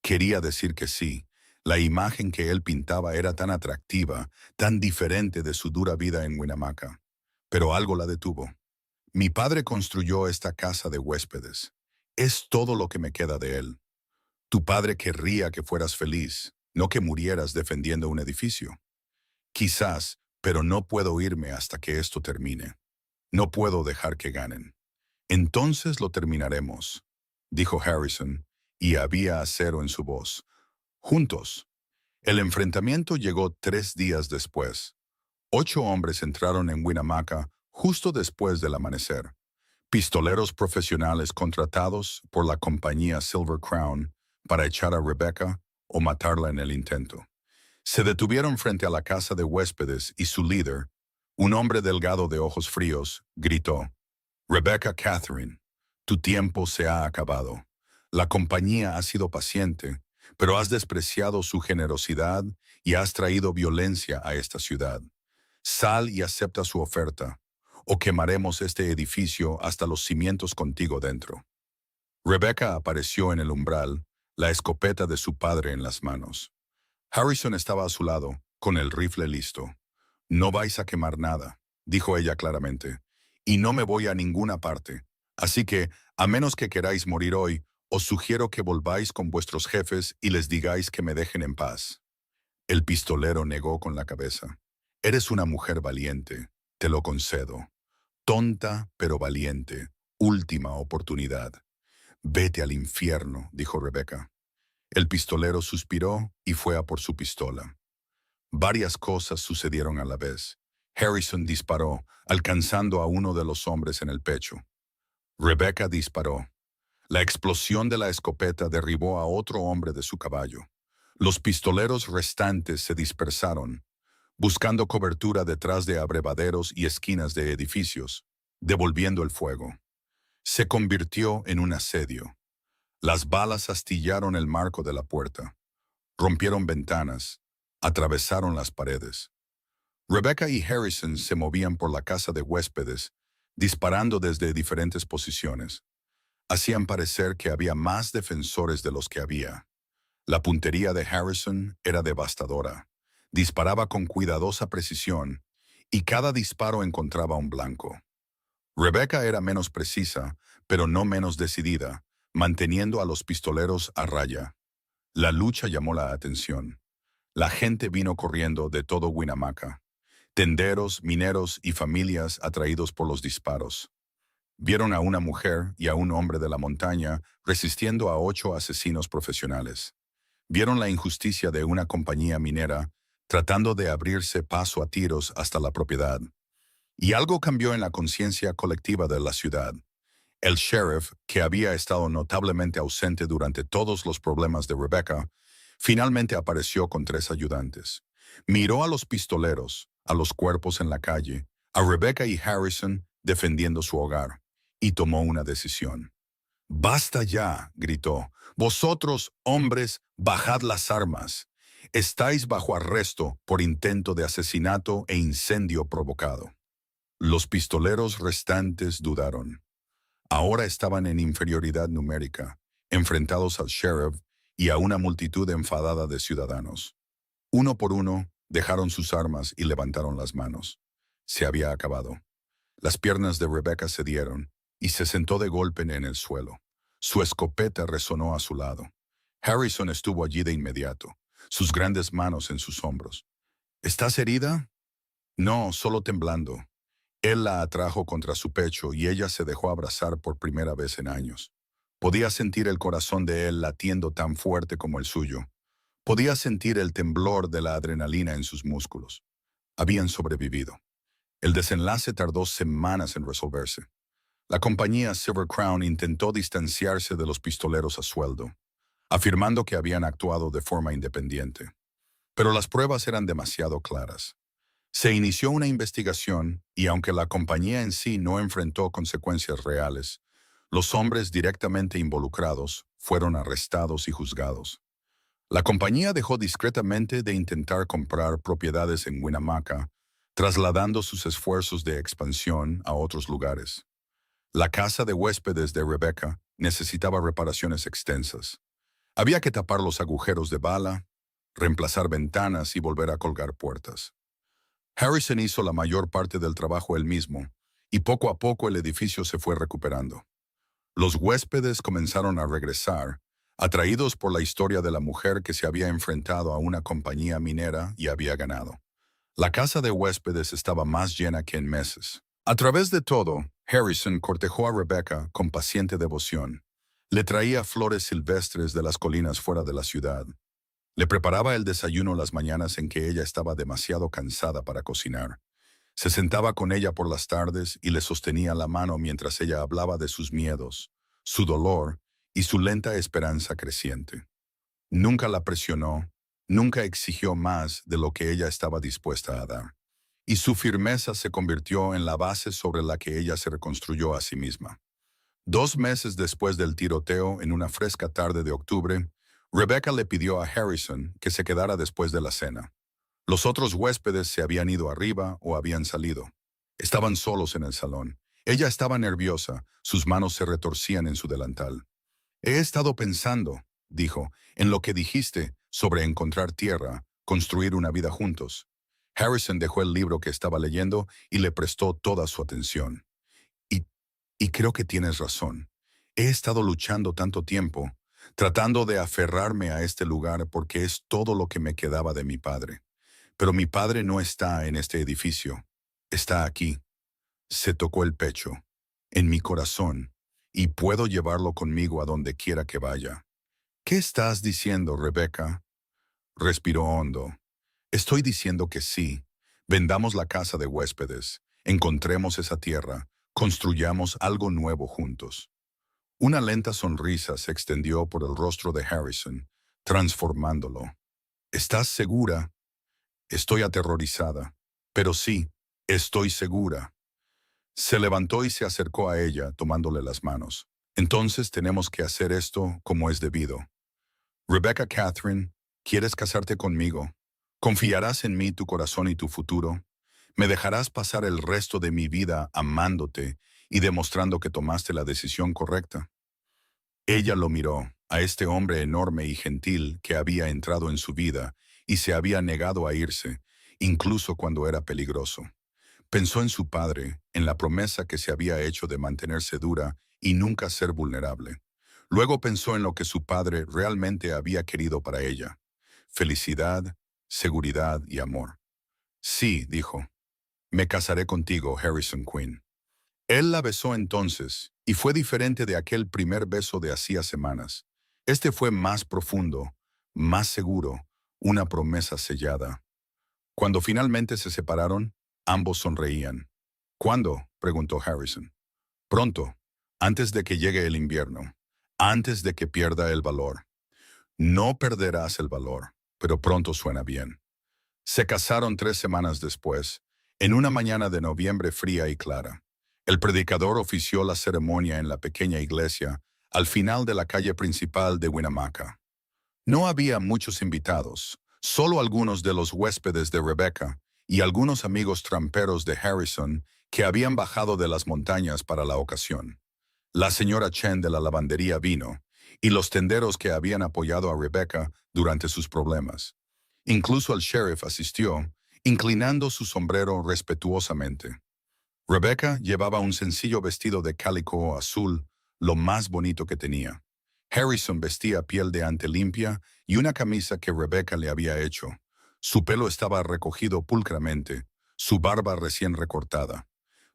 Quería decir que sí. La imagen que él pintaba era tan atractiva, tan diferente de su dura vida en Winnemucca. Pero algo la detuvo. Mi padre construyó esta casa de huéspedes. Es todo lo que me queda de él. Tu padre querría que fueras feliz, no que murieras defendiendo un edificio. Quizás, pero no puedo irme hasta que esto termine. No puedo dejar que ganen. Entonces lo terminaremos, dijo Harrison, y había acero en su voz. Juntos. El enfrentamiento llegó 3 días después. 8 hombres entraron en Winnemucca justo después del amanecer. Pistoleros profesionales contratados por la compañía Silver Crown para echar a Rebecca o matarla en el intento. Se detuvieron frente a la casa de huéspedes y su líder, un hombre delgado de ojos fríos, gritó: Rebecca Catherine, tu tiempo se ha acabado. La compañía ha sido paciente, pero has despreciado su generosidad y has traído violencia a esta ciudad. Sal y acepta su oferta, o quemaremos este edificio hasta los cimientos contigo dentro. Rebecca apareció en el umbral, la escopeta de su padre en las manos. Harrison estaba a su lado, con el rifle listo. No vais a quemar nada, dijo ella claramente, y no me voy a ninguna parte. Así que, a menos que queráis morir hoy, os sugiero que volváis con vuestros jefes y les digáis que me dejen en paz. El pistolero negó con la cabeza. Eres una mujer valiente, te lo concedo. Tonta, pero valiente. Última oportunidad. Vete al infierno, dijo Rebecca. El pistolero suspiró y fue a por su pistola. Varias cosas sucedieron a la vez. Harrison disparó, alcanzando a uno de los hombres en el pecho. Rebecca disparó. La explosión de la escopeta derribó a otro hombre de su caballo. Los pistoleros restantes se dispersaron, buscando cobertura detrás de abrevaderos y esquinas de edificios, devolviendo el fuego. Se convirtió en un asedio. Las balas astillaron el marco de la puerta, rompieron ventanas, atravesaron las paredes. Rebecca y Harrison se movían por la casa de huéspedes, disparando desde diferentes posiciones. Hacían parecer que había más defensores de los que había. La puntería de Harrison era devastadora. Disparaba con cuidadosa precisión, y cada disparo encontraba un blanco. Rebecca era menos precisa, pero no menos decidida, manteniendo a los pistoleros a raya. La lucha llamó la atención. La gente vino corriendo de todo Winnemucca. Tenderos, mineros y familias atraídos por los disparos. Vieron a una mujer y a un hombre de la montaña resistiendo a 8 asesinos profesionales. Vieron la injusticia de una compañía minera tratando de abrirse paso a tiros hasta la propiedad. Y algo cambió en la conciencia colectiva de la ciudad. El sheriff, que había estado notablemente ausente durante todos los problemas de Rebecca, finalmente apareció con 3 ayudantes. Miró a los pistoleros, a los cuerpos en la calle, a Rebecca y Harrison defendiendo su hogar, y tomó una decisión. «Basta ya», gritó. «Vosotros, hombres, bajad las armas. Estáis bajo arresto por intento de asesinato e incendio provocado». Los pistoleros restantes dudaron. Ahora estaban en inferioridad numérica, enfrentados al sheriff y a una multitud enfadada de ciudadanos. Uno por uno, dejaron sus armas y levantaron las manos. Se había acabado. Las piernas de Rebecca cedieron y se sentó de golpe en el suelo. Su escopeta resonó a su lado. Harrison estuvo allí de inmediato, sus grandes manos en sus hombros. «¿Estás herida?» «No, solo temblando». Él la atrajo contra su pecho y ella se dejó abrazar por primera vez en años. Podía sentir el corazón de él latiendo tan fuerte como el suyo. Podía sentir el temblor de la adrenalina en sus músculos. Habían sobrevivido. El desenlace tardó semanas en resolverse. La compañía Silver Crown intentó distanciarse de los pistoleros a sueldo, afirmando que habían actuado de forma independiente. Pero las pruebas eran demasiado claras. Se inició una investigación y aunque la compañía en sí no enfrentó consecuencias reales, los hombres directamente involucrados fueron arrestados y juzgados. La compañía dejó discretamente de intentar comprar propiedades en Winnemucca, trasladando sus esfuerzos de expansión a otros lugares. La casa de huéspedes de Rebecca necesitaba reparaciones extensas. Había que tapar los agujeros de bala, reemplazar ventanas y volver a colgar puertas. Harrison hizo la mayor parte del trabajo él mismo, y poco a poco el edificio se fue recuperando. Los huéspedes comenzaron a regresar, atraídos por la historia de la mujer que se había enfrentado a una compañía minera y había ganado. La casa de huéspedes estaba más llena que en meses. A través de todo, Harrison cortejó a Rebecca con paciente devoción. Le traía flores silvestres de las colinas fuera de la ciudad. Le preparaba el desayuno las mañanas en que ella estaba demasiado cansada para cocinar. Se sentaba con ella por las tardes y le sostenía la mano mientras ella hablaba de sus miedos, su dolor y su lenta esperanza creciente. Nunca la presionó, nunca exigió más de lo que ella estaba dispuesta a dar. Y su firmeza se convirtió en la base sobre la que ella se reconstruyó a sí misma. 2 meses después del tiroteo, en una fresca tarde de octubre, Rebecca le pidió a Harrison que se quedara después de la cena. Los otros huéspedes se habían ido arriba o habían salido. Estaban solos en el salón. Ella estaba nerviosa, sus manos se retorcían en su delantal. He estado pensando, dijo, en lo que dijiste sobre encontrar tierra, construir una vida juntos. Harrison dejó el libro que estaba leyendo y le prestó toda su atención. Y, y creo que tienes razón. He estado luchando tanto tiempo, tratando de aferrarme a este lugar porque es todo lo que me quedaba de mi padre. Pero mi padre no está en este edificio. Está aquí. Se tocó el pecho, en mi corazón, y puedo llevarlo conmigo a donde quiera que vaya. ¿Qué estás diciendo, Rebecca? Respiró hondo. Estoy diciendo que sí. Vendamos la casa de huéspedes, encontremos esa tierra, construyamos algo nuevo juntos. Una lenta sonrisa se extendió por el rostro de Harrison, transformándolo. ¿Estás segura? Estoy aterrorizada. Pero sí, estoy segura. Se levantó y se acercó a ella, tomándole las manos. Entonces tenemos que hacer esto como es debido. Rebecca Catherine, ¿quieres casarte conmigo? ¿Confiarás en mí tu corazón y tu futuro? ¿Me dejarás pasar el resto de mi vida amándote y demostrando que tomaste la decisión correcta? Ella lo miró, a este hombre enorme y gentil que había entrado en su vida y se había negado a irse, incluso cuando era peligroso. Pensó en su padre, en la promesa que se había hecho de mantenerse dura y nunca ser vulnerable. Luego pensó en lo que su padre realmente había querido para ella: felicidad, seguridad y amor. Sí, dijo, me casaré contigo, Harrison Quinn. Él la besó entonces, y fue diferente de aquel primer beso de hacía semanas. Este fue más profundo, más seguro, una promesa sellada. Cuando finalmente se separaron, ambos sonreían. ¿Cuándo?, preguntó Harrison. Pronto, antes de que llegue el invierno, antes de que pierda el valor. No perderás el valor, pero pronto suena bien. Se casaron 3 semanas después, en una mañana de noviembre fría y clara. El predicador ofició la ceremonia en la pequeña iglesia, al final de la calle principal de Winnemucca. No había muchos invitados, solo algunos de los huéspedes de Rebecca y algunos amigos tramperos de Harrison que habían bajado de las montañas para la ocasión. La señora Chen de la lavandería vino, y los tenderos que habían apoyado a Rebecca durante sus problemas. Incluso el sheriff asistió, inclinando su sombrero respetuosamente. Rebecca llevaba un sencillo vestido de cálico azul, lo más bonito que tenía. Harrison vestía piel de ante limpia y una camisa que Rebecca le había hecho. Su pelo estaba recogido pulcramente, su barba recién recortada.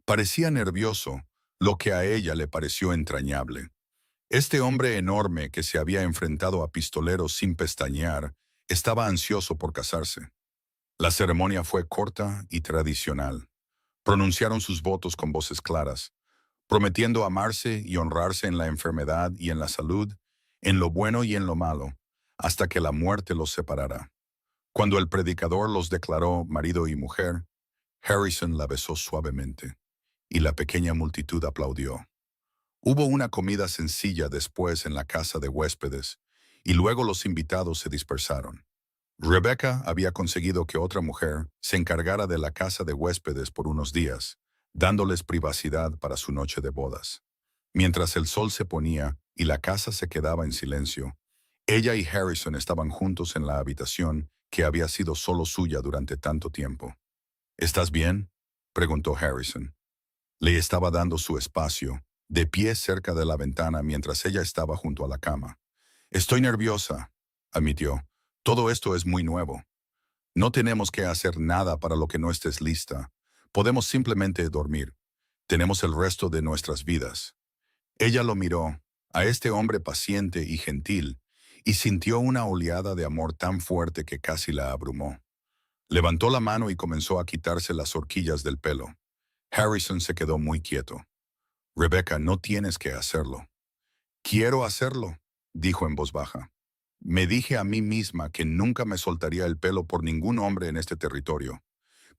Parecía nervioso, lo que a ella le pareció entrañable. Este hombre enorme que se había enfrentado a pistoleros sin pestañear estaba ansioso por casarse. La ceremonia fue corta y tradicional. Pronunciaron sus votos con voces claras, prometiendo amarse y honrarse en la enfermedad y en la salud, en lo bueno y en lo malo, hasta que la muerte los separara. Cuando el predicador los declaró marido y mujer, Harrison la besó suavemente, y la pequeña multitud aplaudió. Hubo una comida sencilla después en la casa de huéspedes, y luego los invitados se dispersaron. Rebecca había conseguido que otra mujer se encargara de la casa de huéspedes por unos días, dándoles privacidad para su noche de bodas. Mientras el sol se ponía y la casa se quedaba en silencio, ella y Harrison estaban juntos en la habitación que había sido solo suya durante tanto tiempo. ¿Estás bien?, preguntó Harrison. Le estaba dando su espacio, de pie cerca de la ventana mientras ella estaba junto a la cama. Estoy nerviosa, admitió. Todo esto es muy nuevo. No tenemos que hacer nada para lo que no estés lista. Podemos simplemente dormir. Tenemos el resto de nuestras vidas. Ella lo miró, a este hombre paciente y gentil, y sintió una oleada de amor tan fuerte que casi la abrumó. Levantó la mano y comenzó a quitarse las horquillas del pelo. Harrison se quedó muy quieto. Rebecca, no tienes que hacerlo. Quiero hacerlo, dijo en voz baja. Me dije a mí misma que nunca me soltaría el pelo por ningún hombre en este territorio.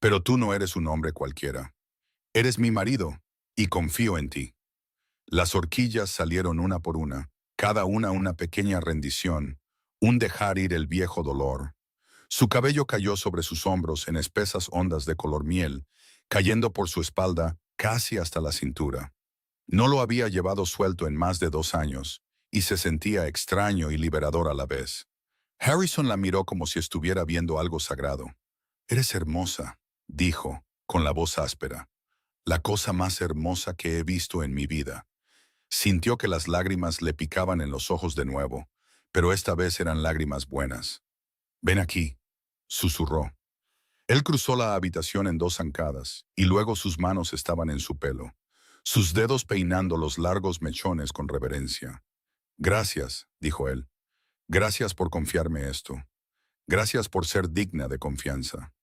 Pero tú no eres un hombre cualquiera. Eres mi marido, y confío en ti. Las horquillas salieron una por cada una pequeña rendición, un dejar ir el viejo dolor. Su cabello cayó sobre sus hombros en espesas ondas de color miel, cayendo por su espalda casi hasta la cintura. No lo había llevado suelto en más de 2 años, y se sentía extraño y liberador a la vez. Harrison la miró como si estuviera viendo algo sagrado. «Eres hermosa», dijo, con la voz áspera. «La cosa más hermosa que he visto en mi vida». Sintió que las lágrimas le picaban en los ojos de nuevo, pero esta vez eran lágrimas buenas. «Ven aquí», susurró. Él cruzó la habitación en 2 zancadas, y luego sus manos estaban en su pelo, sus dedos peinando los largos mechones con reverencia. «Gracias», dijo él. «Gracias por confiarme esto. Gracias por ser digna de confianza».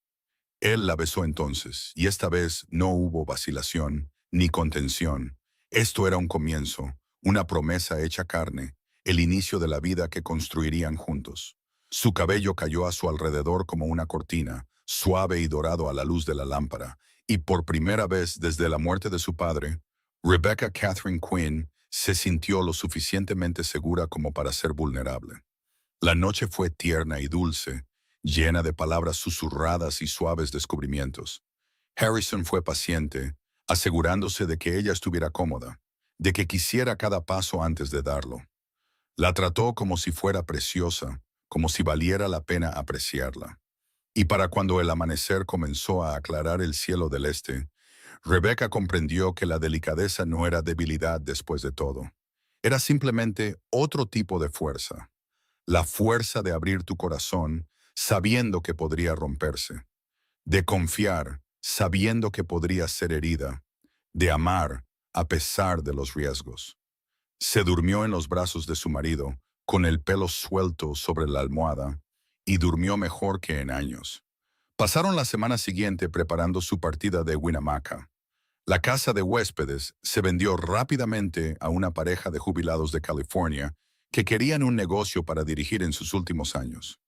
Él la besó entonces, y esta vez no hubo vacilación ni contención. Esto era un comienzo, una promesa hecha carne, el inicio de la vida que construirían juntos. Su cabello cayó a su alrededor como una cortina, suave y dorado a la luz de la lámpara, y por primera vez desde la muerte de su padre, Rebecca Catherine Quinn se sintió lo suficientemente segura como para ser vulnerable. La noche fue tierna y dulce, llena de palabras susurradas y suaves descubrimientos. Harrison fue paciente, asegurándose de que ella estuviera cómoda, de que quisiera cada paso antes de darlo. La trató como si fuera preciosa, como si valiera la pena apreciarla. Y para cuando el amanecer comenzó a aclarar el cielo del este, Rebecca comprendió que la delicadeza no era debilidad después de todo. Era simplemente otro tipo de fuerza. La fuerza de abrir tu corazón sabiendo que podría romperse, de confiar sabiendo que podría ser herida, de amar a pesar de los riesgos. Se durmió en los brazos de su marido, con el pelo suelto sobre la almohada, y durmió mejor que en años. Pasaron la semana siguiente preparando su partida de Winnemucca. La casa de huéspedes se vendió rápidamente a una pareja de jubilados de California que querían un negocio para dirigir en sus últimos años.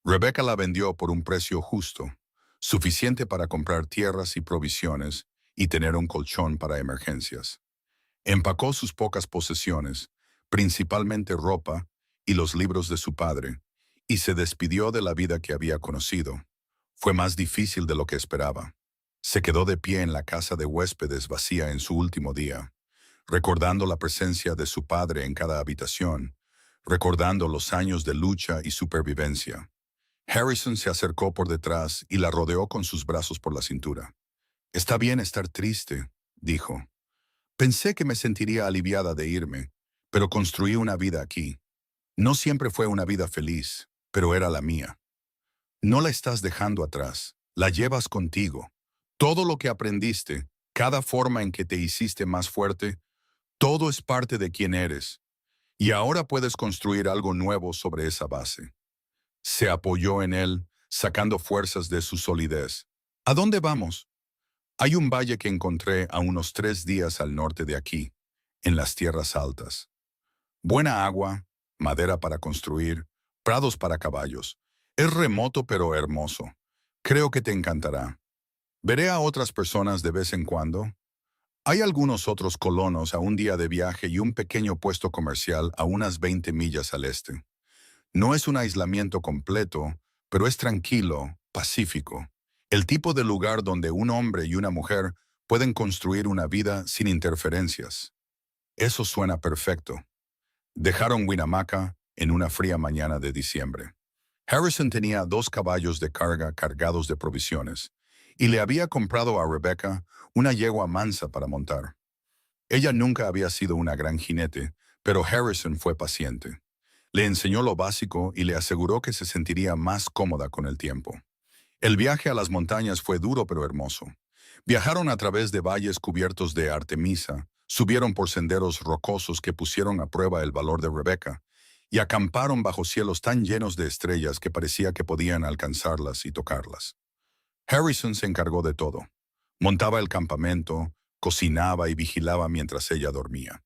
Rebecca la vendió por un precio justo, suficiente para comprar tierras y provisiones y tener un colchón para emergencias. Empacó sus pocas posesiones, principalmente ropa y los libros de su padre, y se despidió de la vida que había conocido. Fue más difícil de lo que esperaba. Se quedó de pie en la casa de huéspedes vacía en su último día, recordando la presencia de su padre en cada habitación, recordando los años de lucha y supervivencia. Harrison se acercó por detrás y la rodeó con sus brazos por la cintura. «Está bien estar triste», dijo. «Pensé que me sentiría aliviada de irme, pero construí una vida aquí. No siempre fue una vida feliz, pero era la mía. No la estás dejando atrás, la llevas contigo. Todo lo que aprendiste, cada forma en que te hiciste más fuerte, todo es parte de quién eres. Y ahora puedes construir algo nuevo sobre esa base». Se apoyó en él, sacando fuerzas de su solidez. «¿A dónde vamos?» «Hay un valle que encontré a unos 3 días al norte de aquí, en las tierras altas. Buena agua, madera para construir, prados para caballos. Es remoto pero hermoso. Creo que te encantará. Veré a otras personas de vez en cuando. Hay algunos otros colonos a un día de viaje y un pequeño puesto comercial a unas 20 millas al este. No es un aislamiento completo, pero es tranquilo, pacífico. El tipo de lugar donde un hombre y una mujer pueden construir una vida sin interferencias. Eso suena perfecto. Dejaron Winnemucca en una fría mañana de diciembre. Harrison tenía 2 caballos de carga cargados de provisiones, y le había comprado a Rebecca una yegua mansa para montar. Ella nunca había sido una gran jinete, pero Harrison fue paciente. Le enseñó lo básico y le aseguró que se sentiría más cómoda con el tiempo. El viaje a las montañas fue duro pero hermoso. Viajaron a través de valles cubiertos de artemisa, subieron por senderos rocosos que pusieron a prueba el valor de Rebecca, y acamparon bajo cielos tan llenos de estrellas que parecía que podían alcanzarlas y tocarlas. Harrison se encargó de todo. Montaba el campamento, cocinaba y vigilaba mientras ella dormía.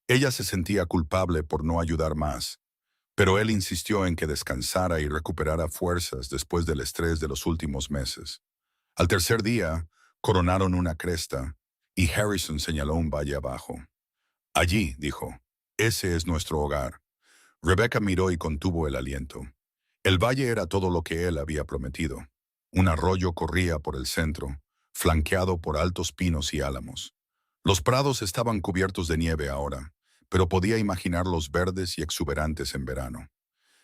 Ella se sentía culpable por no ayudar más, pero él insistió en que descansara y recuperara fuerzas después del estrés de los últimos meses. Al tercer día, coronaron una cresta y Harrison señaló un valle abajo. Allí, dijo, ese es nuestro hogar. Rebecca miró y contuvo el aliento. El valle era todo lo que él había prometido. Un arroyo corría por el centro, flanqueado por altos pinos y álamos. Los prados estaban cubiertos de nieve ahora, pero podía imaginarlos verdes y exuberantes en verano.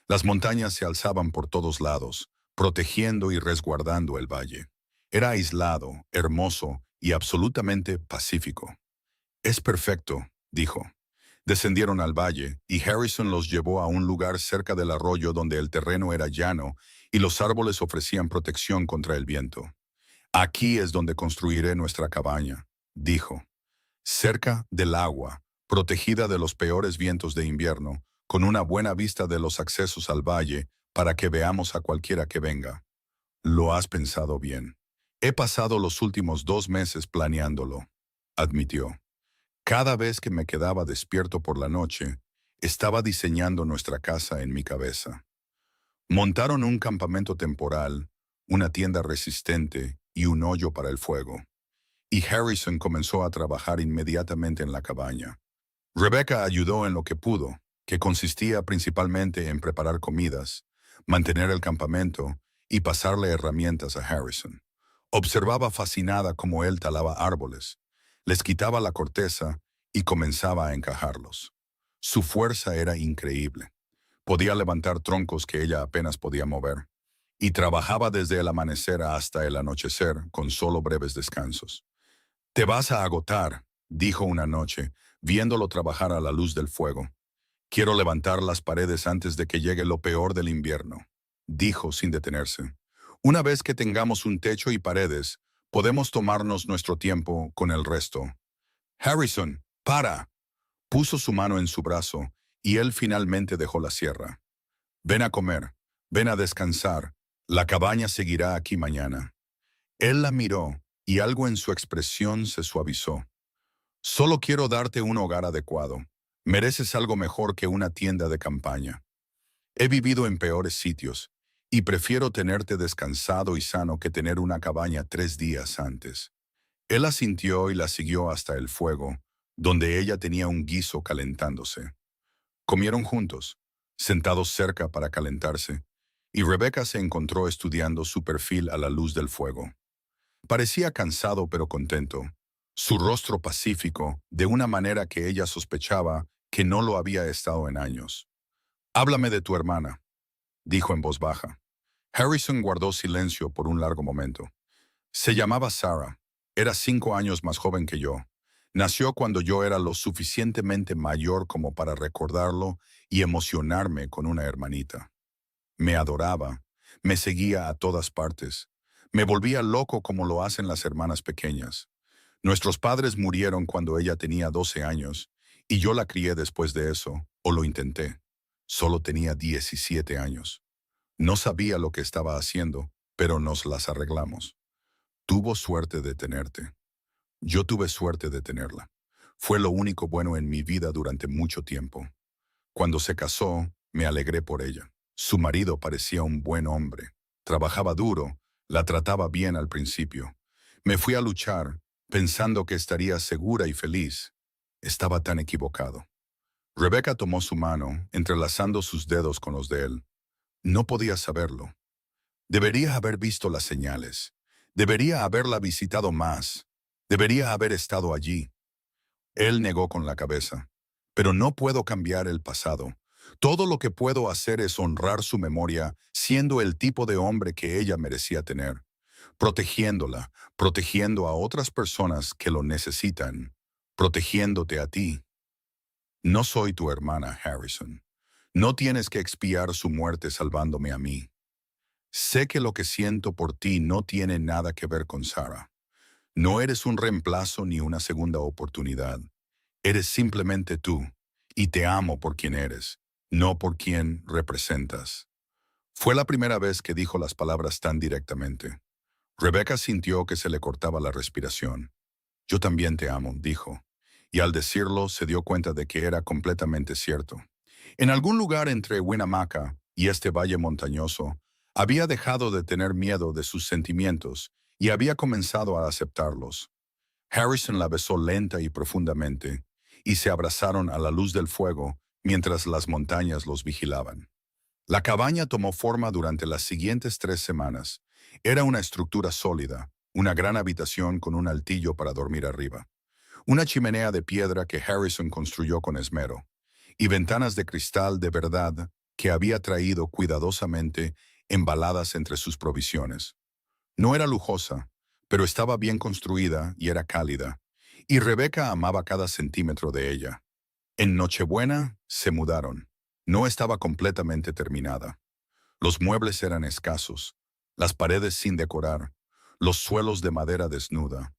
Las montañas se alzaban por todos lados, protegiendo y resguardando el valle. Era aislado, hermoso y absolutamente pacífico. Es perfecto, dijo. Descendieron al valle, y Harrison los llevó a un lugar cerca del arroyo donde el terreno era llano y los árboles ofrecían protección contra el viento. Aquí es donde construiré nuestra cabaña, dijo. Cerca del agua, protegida de los peores vientos de invierno, con una buena vista de los accesos al valle para que veamos a cualquiera que venga. Lo has pensado bien. He pasado los últimos 2 meses planeándolo, admitió. Cada vez que me quedaba despierto por la noche, estaba diseñando nuestra casa en mi cabeza. Montaron un campamento temporal, una tienda resistente y un hoyo para el fuego. Y Harrison comenzó a trabajar inmediatamente en la cabaña. Rebecca ayudó en lo que pudo, que consistía principalmente en preparar comidas, mantener el campamento y pasarle herramientas a Harrison. Observaba fascinada cómo él talaba árboles, les quitaba la corteza y comenzaba a encajarlos. Su fuerza era increíble. Podía levantar troncos que ella apenas podía mover, y trabajaba desde el amanecer hasta el anochecer con solo breves descansos. «Te vas a agotar», dijo una noche, viéndolo trabajar a la luz del fuego. «Quiero levantar las paredes antes de que llegue lo peor del invierno», dijo sin detenerse. «Una vez que tengamos un techo y paredes, podemos tomarnos nuestro tiempo con el resto». «Harrison, para». Puso su mano en su brazo y él finalmente dejó la sierra. «Ven a comer, ven a descansar. La cabaña seguirá aquí mañana». Él la miró y algo en su expresión se suavizó. «Solo quiero darte un hogar adecuado. Mereces algo mejor que una tienda de campaña. He vivido en peores sitios y prefiero tenerte descansado y sano que tener una cabaña 3 días antes». Él asintió y la siguió hasta el fuego, donde ella tenía un guiso calentándose. Comieron juntos, sentados cerca para calentarse, y Rebecca se encontró estudiando su perfil a la luz del fuego. Parecía cansado pero contento, su rostro pacífico, de una manera que ella sospechaba que no lo había estado en años. «Háblame de tu hermana», dijo en voz baja. Harrison guardó silencio por un largo momento. «Se llamaba Sarah. Era 5 años más joven que yo. Nació cuando yo era lo suficientemente mayor como para recordarlo y emocionarme con una hermanita. Me adoraba, me seguía a todas partes. Me volvía loco como lo hacen las hermanas pequeñas. Nuestros padres murieron cuando ella tenía 12 años, y yo la crié después de eso, o lo intenté. Solo tenía 17 años. No sabía lo que estaba haciendo, pero nos las arreglamos. Tuvo suerte de tenerte. Yo tuve suerte de tenerla. Fue lo único bueno en mi vida durante mucho tiempo. Cuando se casó, me alegré por ella. Su marido parecía un buen hombre. Trabajaba duro, la trataba bien al principio. Me fui a luchar, pensando que estaría segura y feliz. Estaba tan equivocado. Rebecca tomó su mano, entrelazando sus dedos con los de él. No podía saberlo. Debería haber visto las señales. Debería haberla visitado más. Debería haber estado allí. Él negó con la cabeza. Pero no puedo cambiar el pasado. Todo lo que puedo hacer es honrar su memoria, siendo el tipo de hombre que ella merecía tener, protegiéndola, protegiendo a otras personas que lo necesitan, protegiéndote a ti. No soy tu hermana, Harrison. No tienes que expiar su muerte salvándome a mí. Sé que lo que siento por ti no tiene nada que ver con Sarah. No eres un reemplazo ni una segunda oportunidad. Eres simplemente tú, y te amo por quien eres, no por quien representas. Fue la primera vez que dijo las palabras tan directamente. Rebecca sintió que se le cortaba la respiración. Yo también te amo, dijo, y al decirlo se dio cuenta de que era completamente cierto. En algún lugar entre Winnemucca y este valle montañoso, había dejado de tener miedo de sus sentimientos y había comenzado a aceptarlos. Harrison la besó lenta y profundamente, y se abrazaron a la luz del fuego mientras las montañas los vigilaban. La cabaña tomó forma durante las siguientes 3 semanas. Era una estructura sólida, una gran habitación con un altillo para dormir arriba, una chimenea de piedra que Harrison construyó con esmero, y ventanas de cristal de verdad que había traído cuidadosamente embaladas entre sus provisiones. No era lujosa, pero estaba bien construida y era cálida, y Rebeca amaba cada centímetro de ella. En Nochebuena se mudaron. No estaba completamente terminada. Los muebles eran escasos, las paredes sin decorar, los suelos de madera desnuda.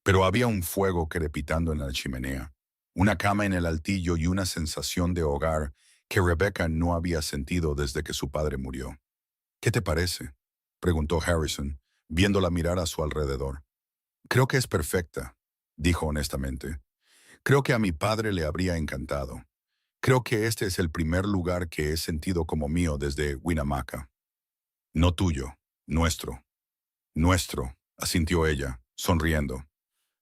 Pero había un fuego crepitando en la chimenea, una cama en el altillo y una sensación de hogar que Rebecca no había sentido desde que su padre murió. ¿Qué te parece?, preguntó Harrison, viéndola mirar a su alrededor. Creo que es perfecta, dijo honestamente. Creo que a mi padre le habría encantado. Creo que este es el primer lugar que he sentido como mío desde Winnemucca. No tuyo, nuestro. Nuestro, asintió ella, sonriendo.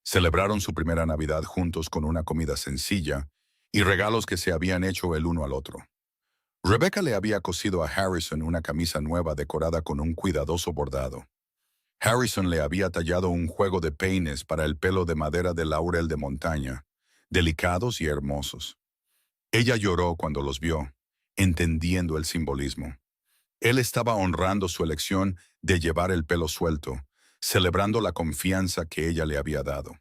Celebraron su primera Navidad juntos con una comida sencilla y regalos que se habían hecho el uno al otro. Rebecca le había cosido a Harrison una camisa nueva decorada con un cuidadoso bordado. Harrison le había tallado un juego de peines para el pelo de madera de laurel de montaña, delicados y hermosos. Ella lloró cuando los vio, entendiendo el simbolismo. Él estaba honrando su elección de llevar el pelo suelto, celebrando la confianza que ella le había dado.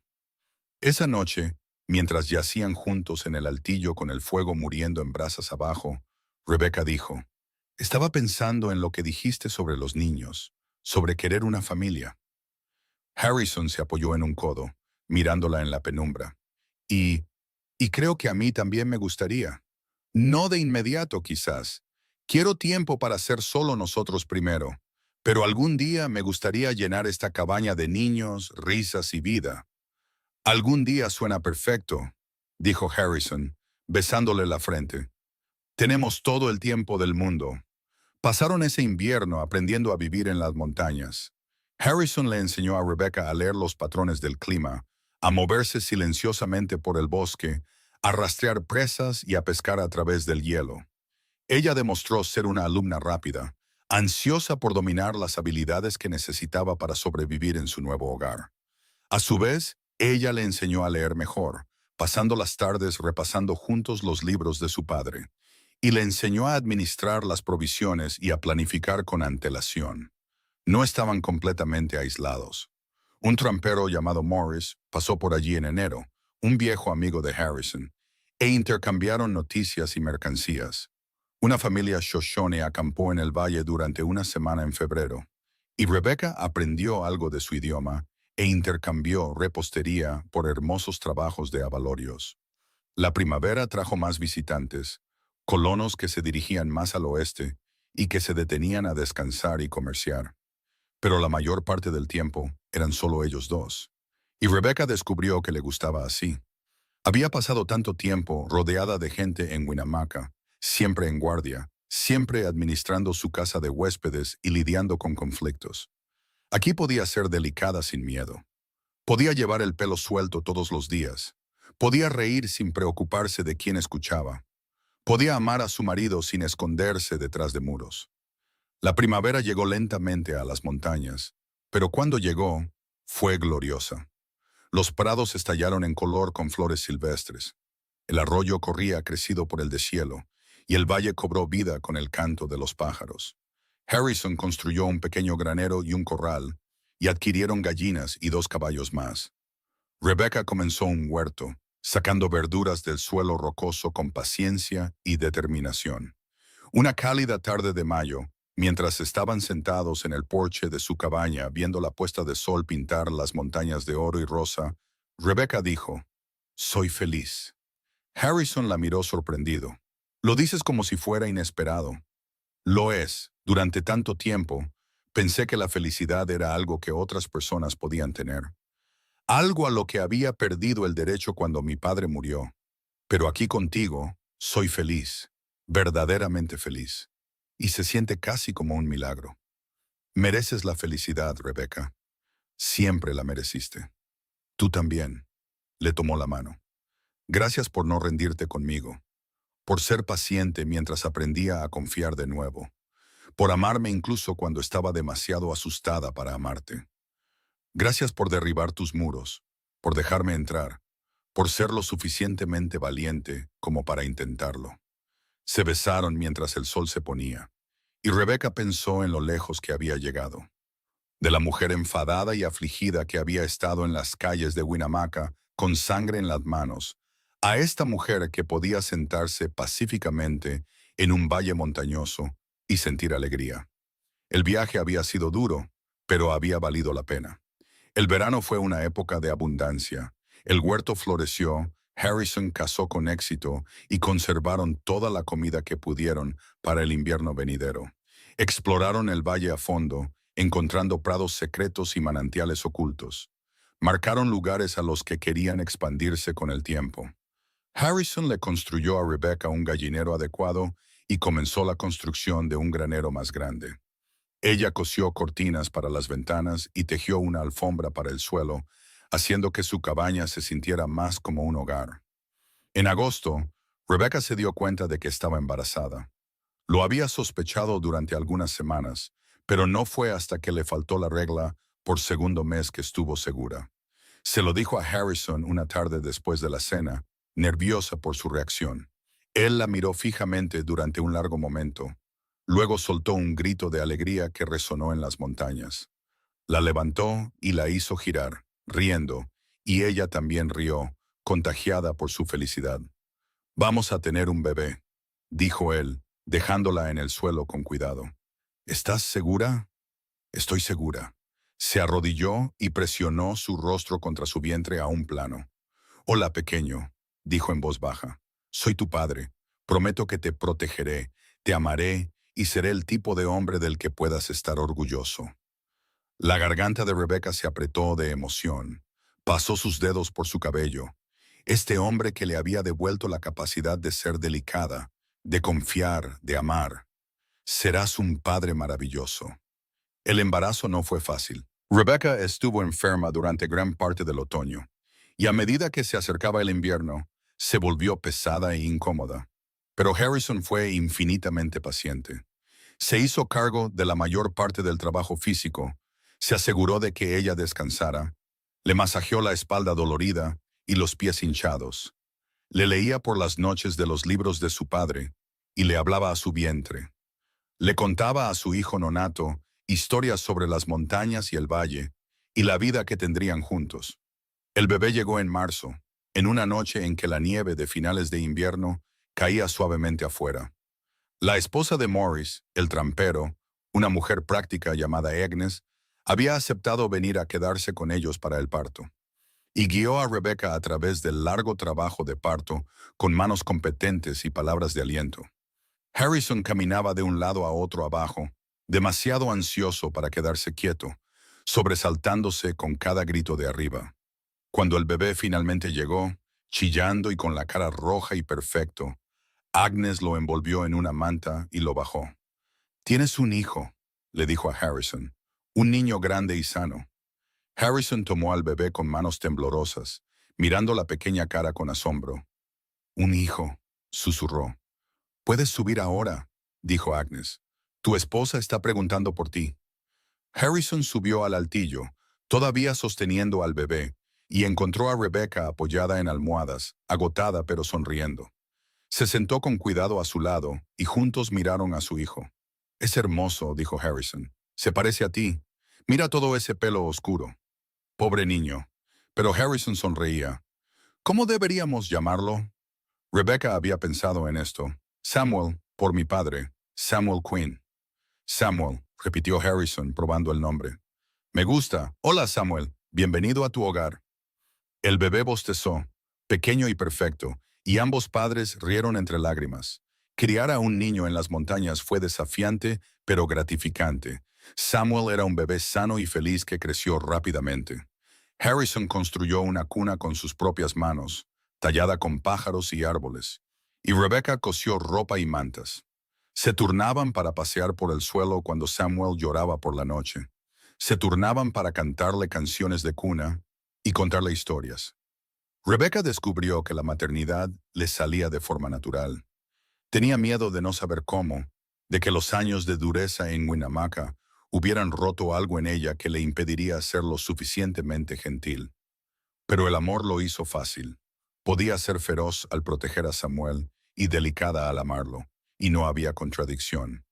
Esa noche, mientras yacían juntos en el altillo con el fuego muriendo en brasas abajo, Rebecca dijo, «Estaba pensando en lo que dijiste sobre los niños, sobre querer una familia». Harrison se apoyó en un codo, mirándola en la penumbra. Y, y creo que a mí también me gustaría. No de inmediato, quizás. Quiero tiempo para ser solo nosotros primero. Pero algún día me gustaría llenar esta cabaña de niños, risas y vida. Algún día suena perfecto, dijo Harrison, besándole la frente. Tenemos todo el tiempo del mundo. Pasaron ese invierno aprendiendo a vivir en las montañas. Harrison le enseñó a Rebecca a leer los patrones del clima, a moverse silenciosamente por el bosque, a rastrear presas y a pescar a través del hielo. Ella demostró ser una alumna rápida, ansiosa por dominar las habilidades que necesitaba para sobrevivir en su nuevo hogar. A su vez, ella le enseñó a leer mejor, pasando las tardes repasando juntos los libros de su padre, y le enseñó a administrar las provisiones y a planificar con antelación. No estaban completamente aislados. Un trampero llamado Morris pasó por allí en enero, un viejo amigo de Harrison, e intercambiaron noticias y mercancías. Una familia Shoshone acampó en el valle durante una semana en febrero, y Rebecca aprendió algo de su idioma e intercambió repostería por hermosos trabajos de abalorios. La primavera trajo más visitantes, colonos que se dirigían más al oeste y que se detenían a descansar y comerciar. Pero la mayor parte del tiempo eran solo ellos dos. Y Rebecca descubrió que le gustaba así. Había pasado tanto tiempo rodeada de gente en Winnemucca, siempre en guardia, siempre administrando su casa de huéspedes y lidiando con conflictos. Aquí podía ser delicada sin miedo. Podía llevar el pelo suelto todos los días. Podía reír sin preocuparse de quién escuchaba. Podía amar a su marido sin esconderse detrás de muros. La primavera llegó lentamente a las montañas, pero cuando llegó, fue gloriosa. Los prados estallaron en color con flores silvestres. El arroyo corría crecido por el deshielo, y el valle cobró vida con el canto de los pájaros. Harrison construyó un pequeño granero y un corral, y adquirieron gallinas y 2 caballos más. Rebecca comenzó un huerto, sacando verduras del suelo rocoso con paciencia y determinación. Una cálida tarde de mayo, mientras estaban sentados en el porche de su cabaña viendo la puesta de sol pintar las montañas de oro y rosa, Rebecca dijo, «Soy feliz». Harrison la miró sorprendido. «Lo dices como si fuera inesperado». «Lo es. Durante tanto tiempo, pensé que la felicidad era algo que otras personas podían tener. Algo a lo que había perdido el derecho cuando mi padre murió. Pero aquí contigo, soy feliz, verdaderamente feliz. Y se siente casi como un milagro. Mereces la felicidad, Rebecca. Siempre la mereciste. Tú también. Le tomó la mano. Gracias por no rendirte conmigo, por ser paciente mientras aprendía a confiar de nuevo, por amarme incluso cuando estaba demasiado asustada para amarte. Gracias por derribar tus muros, por dejarme entrar, por ser lo suficientemente valiente como para intentarlo. Se besaron mientras el sol se ponía, y Rebecca pensó en lo lejos que había llegado. De la mujer enfadada y afligida que había estado en las calles de Winnemucca con sangre en las manos, a esta mujer que podía sentarse pacíficamente en un valle montañoso y sentir alegría. El viaje había sido duro, pero había valido la pena. El verano fue una época de abundancia. El huerto floreció, Harrison cazó con éxito y conservaron toda la comida que pudieron para el invierno venidero. Exploraron el valle a fondo, encontrando prados secretos y manantiales ocultos. Marcaron lugares a los que querían expandirse con el tiempo. Harrison le construyó a Rebecca un gallinero adecuado y comenzó la construcción de un granero más grande. Ella cosió cortinas para las ventanas y tejió una alfombra para el suelo, haciendo que su cabaña se sintiera más como un hogar. En agosto, Rebecca se dio cuenta de que estaba embarazada. Lo había sospechado durante algunas semanas, pero no fue hasta que le faltó la regla por segundo mes que estuvo segura. Se lo dijo a Harrison una tarde después de la cena, nerviosa por su reacción. Él la miró fijamente durante un largo momento. Luego soltó un grito de alegría que resonó en las montañas. La levantó y la hizo girar, riendo, y ella también rió, contagiada por su felicidad. «Vamos a tener un bebé», dijo él, dejándola en el suelo con cuidado. «¿Estás segura?» «Estoy segura». Se arrodilló y presionó su rostro contra su vientre a un plano. «Hola, pequeño», dijo en voz baja. «Soy tu padre. Prometo que te protegeré, te amaré y seré el tipo de hombre del que puedas estar orgulloso». La garganta de Rebecca se apretó de emoción. Pasó sus dedos por su cabello. Este hombre que le había devuelto la capacidad de ser delicada, de confiar, de amar. Serás un padre maravilloso. El embarazo no fue fácil. Rebecca estuvo enferma durante gran parte del otoño, y a medida que se acercaba el invierno, se volvió pesada e incómoda. Pero Harrison fue infinitamente paciente. Se hizo cargo de la mayor parte del trabajo físico, se aseguró de que ella descansara, le masajeó la espalda dolorida y los pies hinchados. Le leía por las noches de los libros de su padre y le hablaba a su vientre. Le contaba a su hijo nonato historias sobre las montañas y el valle y la vida que tendrían juntos. El bebé llegó en marzo, en una noche en que la nieve de finales de invierno caía suavemente afuera. La esposa de Morris, el trampero, una mujer práctica llamada Agnes, había aceptado venir a quedarse con ellos para el parto, y guió a Rebecca a través del largo trabajo de parto con manos competentes y palabras de aliento. Harrison caminaba de un lado a otro abajo, demasiado ansioso para quedarse quieto, sobresaltándose con cada grito de arriba. Cuando el bebé finalmente llegó, chillando y con la cara roja y perfecto, Agnes lo envolvió en una manta y lo bajó. «Tienes un hijo», le dijo a Harrison, «un niño grande y sano». Harrison tomó al bebé con manos temblorosas, mirando la pequeña cara con asombro. «Un hijo», susurró. «Puedes subir ahora», dijo Agnes. Tu esposa está preguntando por ti. Harrison subió al altillo, todavía sosteniendo al bebé, y encontró a Rebecca apoyada en almohadas, agotada pero sonriendo. Se sentó con cuidado a su lado y juntos miraron a su hijo. Es hermoso, dijo Harrison. Se parece a ti. Mira todo ese pelo oscuro. Pobre niño. Pero Harrison sonreía. ¿Cómo deberíamos llamarlo? Rebecca había pensado en esto. Samuel, por mi padre. Samuel Quinn. Samuel, repitió Harrison, probando el nombre. Me gusta. Hola, Samuel. Bienvenido a tu hogar. El bebé bostezó, pequeño y perfecto, y ambos padres rieron entre lágrimas. Criar a un niño en las montañas fue desafiante, pero gratificante. Samuel era un bebé sano y feliz que creció rápidamente. Harrison construyó una cuna con sus propias manos, tallada con pájaros y árboles, y Rebecca cosió ropa y mantas. Se turnaban para pasear por el suelo cuando Samuel lloraba por la noche. Se turnaban para cantarle canciones de cuna y contarle historias. Rebecca descubrió que la maternidad le salía de forma natural. Tenía miedo de no saber cómo, de que los años de dureza en Winnemucca hubieran roto algo en ella que le impediría ser lo suficientemente gentil. Pero el amor lo hizo fácil. Podía ser feroz al proteger a Samuel y delicada al amarlo, y no había contradicción.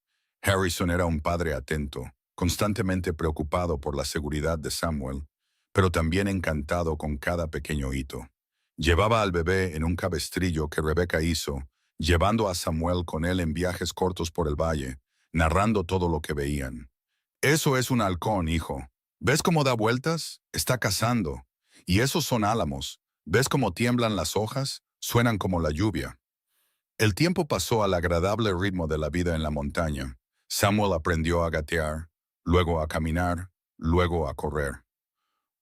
Harrison era un padre atento, constantemente preocupado por la seguridad de Samuel, pero también encantado con cada pequeño hito. Llevaba al bebé en un cabestrillo que Rebecca hizo, llevando a Samuel con él en viajes cortos por el valle, narrando todo lo que veían. Eso es un halcón, hijo. ¿Ves cómo da vueltas? Está cazando. Y esos son álamos. ¿Ves cómo tiemblan las hojas? Suenan como la lluvia. El tiempo pasó al agradable ritmo de la vida en la montaña. Samuel aprendió a gatear, luego a caminar, luego a correr.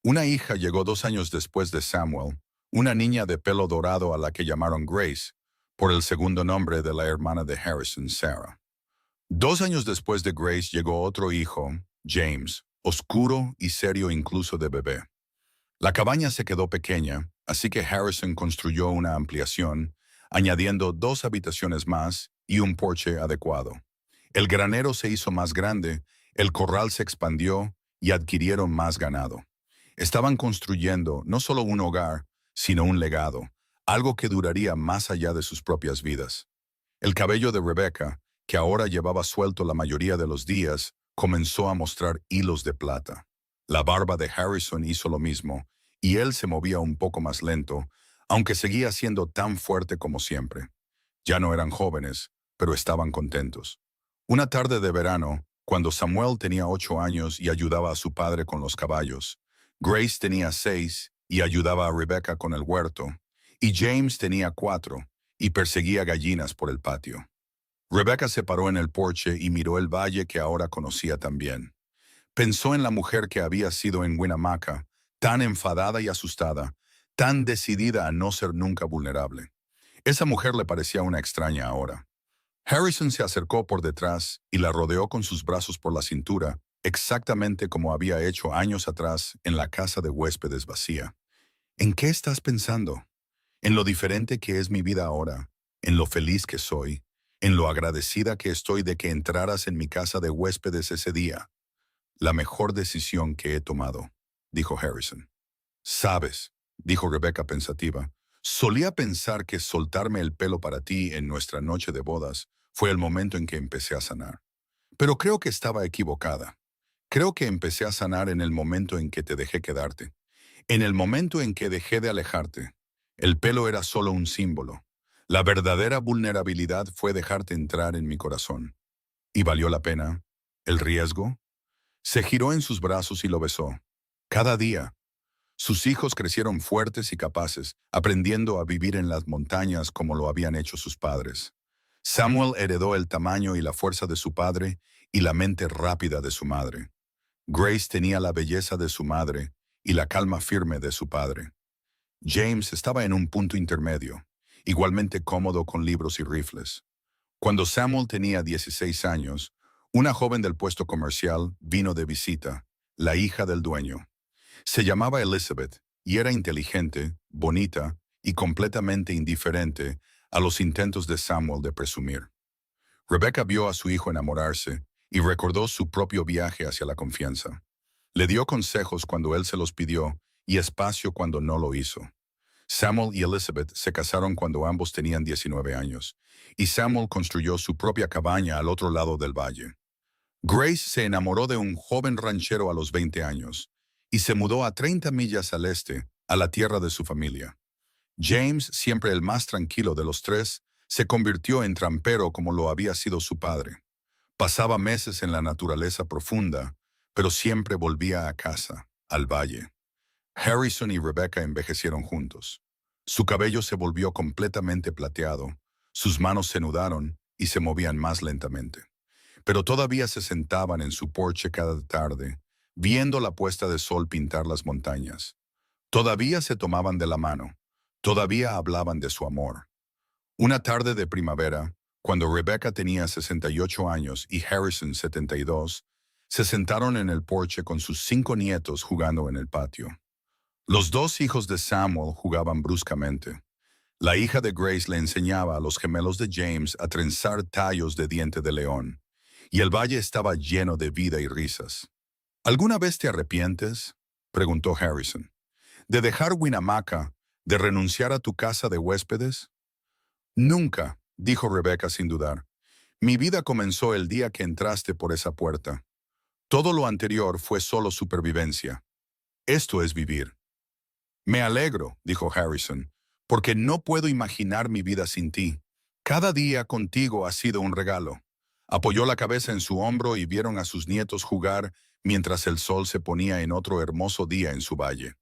Una hija llegó 2 años después de Samuel, una niña de pelo dorado a la que llamaron Grace, por el segundo nombre de la hermana de Harrison, Sarah. 2 años después de Grace llegó otro hijo, James, oscuro y serio incluso de bebé. La cabaña se quedó pequeña, así que Harrison construyó una ampliación, añadiendo 2 habitaciones más y un porche adecuado. El granero se hizo más grande, el corral se expandió y adquirieron más ganado. Estaban construyendo no solo un hogar, sino un legado, algo que duraría más allá de sus propias vidas. El cabello de Rebecca, que ahora llevaba suelto la mayoría de los días, comenzó a mostrar hilos de plata. La barba de Harrison hizo lo mismo, y él se movía un poco más lento, aunque seguía siendo tan fuerte como siempre. Ya no eran jóvenes, pero estaban contentos. Una tarde de verano, cuando Samuel tenía 8 años y ayudaba a su padre con los caballos, Grace tenía 6 y ayudaba a Rebecca con el huerto, y James tenía 4 y perseguía gallinas por el patio. Rebecca se paró en el porche y miró el valle que ahora conocía tan bien. Pensó en la mujer que había sido en Winnemucca, tan enfadada y asustada, tan decidida a no ser nunca vulnerable. Esa mujer le parecía una extraña ahora. Harrison se acercó por detrás y la rodeó con sus brazos por la cintura, exactamente como había hecho años atrás en la casa de huéspedes vacía. ¿En qué estás pensando? En lo diferente que es mi vida ahora, en lo feliz que soy, en lo agradecida que estoy de que entraras en mi casa de huéspedes ese día. La mejor decisión que he tomado, dijo Harrison. Sabes, dijo Rebecca pensativa, solía pensar que soltarme el pelo para ti en nuestra noche de bodas fue el momento en que empecé a sanar. Pero creo que estaba equivocada. Creo que empecé a sanar en el momento en que te dejé quedarte. En el momento en que dejé de alejarte. El pelo era solo un símbolo. La verdadera vulnerabilidad fue dejarte entrar en mi corazón. ¿Y valió la pena? ¿El riesgo? Se giró en sus brazos y lo besó. Cada día. Sus hijos crecieron fuertes y capaces, aprendiendo a vivir en las montañas como lo habían hecho sus padres. Samuel heredó el tamaño y la fuerza de su padre y la mente rápida de su madre. Grace tenía la belleza de su madre y la calma firme de su padre. James estaba en un punto intermedio, igualmente cómodo con libros y rifles. Cuando Samuel tenía 16 años, una joven del puesto comercial vino de visita, la hija del dueño. Se llamaba Elizabeth y era inteligente, bonita y completamente indiferente a los intentos de Samuel de presumir. Rebecca vio a su hijo enamorarse y recordó su propio viaje hacia la confianza. Le dio consejos cuando él se los pidió y espacio cuando no lo hizo. Samuel y Elizabeth se casaron cuando ambos tenían 19 años, y Samuel construyó su propia cabaña al otro lado del valle. Grace se enamoró de un joven ranchero a los 20 años, y se mudó a 30 millas al este, a la tierra de su familia. James, siempre el más tranquilo de los tres, se convirtió en trampero como lo había sido su padre. Pasaba meses en la naturaleza profunda, pero siempre volvía a casa, al valle. Harrison y Rebecca envejecieron juntos. Su cabello se volvió completamente plateado, sus manos se nudaron y se movían más lentamente. Pero todavía se sentaban en su porche cada tarde, viendo la puesta de sol pintar las montañas. Todavía se tomaban de la mano, todavía hablaban de su amor. Una tarde de primavera, cuando Rebecca tenía 68 años y Harrison 72, se sentaron en el porche con sus 5 nietos jugando en el patio. Los dos hijos de Samuel jugaban bruscamente. La hija de Grace le enseñaba a los gemelos de James a trenzar tallos de diente de león, y el valle estaba lleno de vida y risas. ¿Alguna vez te arrepientes?, preguntó Harrison, ¿de dejar Winnemucca, de renunciar a tu casa de huéspedes? Nunca, dijo Rebecca sin dudar. Mi vida comenzó el día que entraste por esa puerta. Todo lo anterior fue solo supervivencia. Esto es vivir. Me alegro, dijo Harrison, porque no puedo imaginar mi vida sin ti. Cada día contigo ha sido un regalo. Apoyó la cabeza en su hombro y vieron a sus nietos jugar mientras el sol se ponía en otro hermoso día en su valle.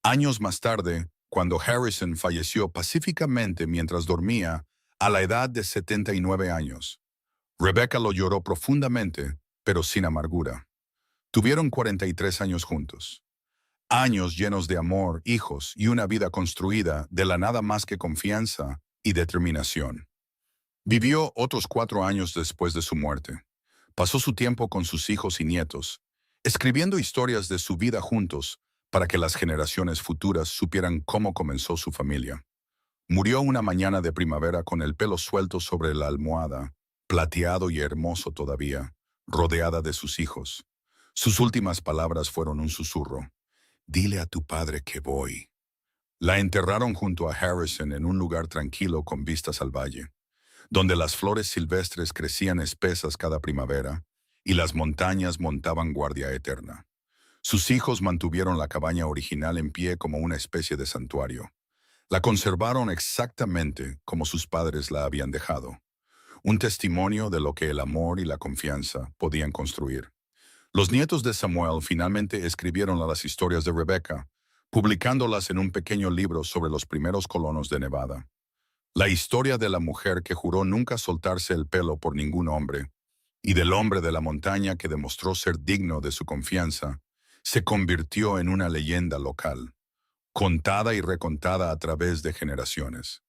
Años más tarde, cuando Harrison falleció pacíficamente mientras dormía, a la edad de 79 años, Rebecca lo lloró profundamente, pero sin amargura. Tuvieron 43 años juntos. Años llenos de amor, hijos y una vida construida de la nada más que confianza y determinación. Vivió otros 4 años después de su muerte. Pasó su tiempo con sus hijos y nietos, escribiendo historias de su vida juntos para que las generaciones futuras supieran cómo comenzó su familia. Murió una mañana de primavera con el pelo suelto sobre la almohada, plateado y hermoso todavía, rodeada de sus hijos. Sus últimas palabras fueron un susurro. «Dile a tu padre que voy». La enterraron junto a Harrison en un lugar tranquilo con vistas al valle, donde las flores silvestres crecían espesas cada primavera y las montañas montaban guardia eterna. Sus hijos mantuvieron la cabaña original en pie como una especie de santuario. La conservaron exactamente como sus padres la habían dejado, un testimonio de lo que el amor y la confianza podían construir. Los nietos de Samuel finalmente escribieron las historias de Rebecca, publicándolas en un pequeño libro sobre los primeros colonos de Nevada. La historia de la mujer que juró nunca soltarse el pelo por ningún hombre, y del hombre de la montaña que demostró ser digno de su confianza, se convirtió en una leyenda local, contada y recontada a través de generaciones.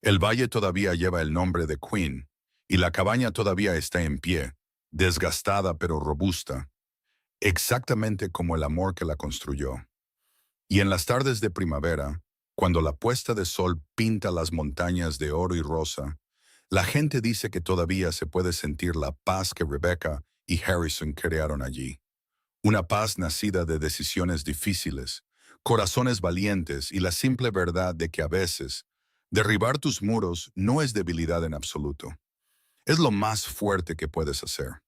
El valle todavía lleva el nombre de Queen, y la cabaña todavía está en pie, desgastada pero robusta, exactamente como el amor que la construyó. Y en las tardes de primavera, cuando la puesta de sol pinta las montañas de oro y rosa, la gente dice que todavía se puede sentir la paz que Rebecca y Harrison crearon allí. Una paz nacida de decisiones difíciles, corazones valientes y la simple verdad de que a veces, derribar tus muros no es debilidad en absoluto. Es lo más fuerte que puedes hacer.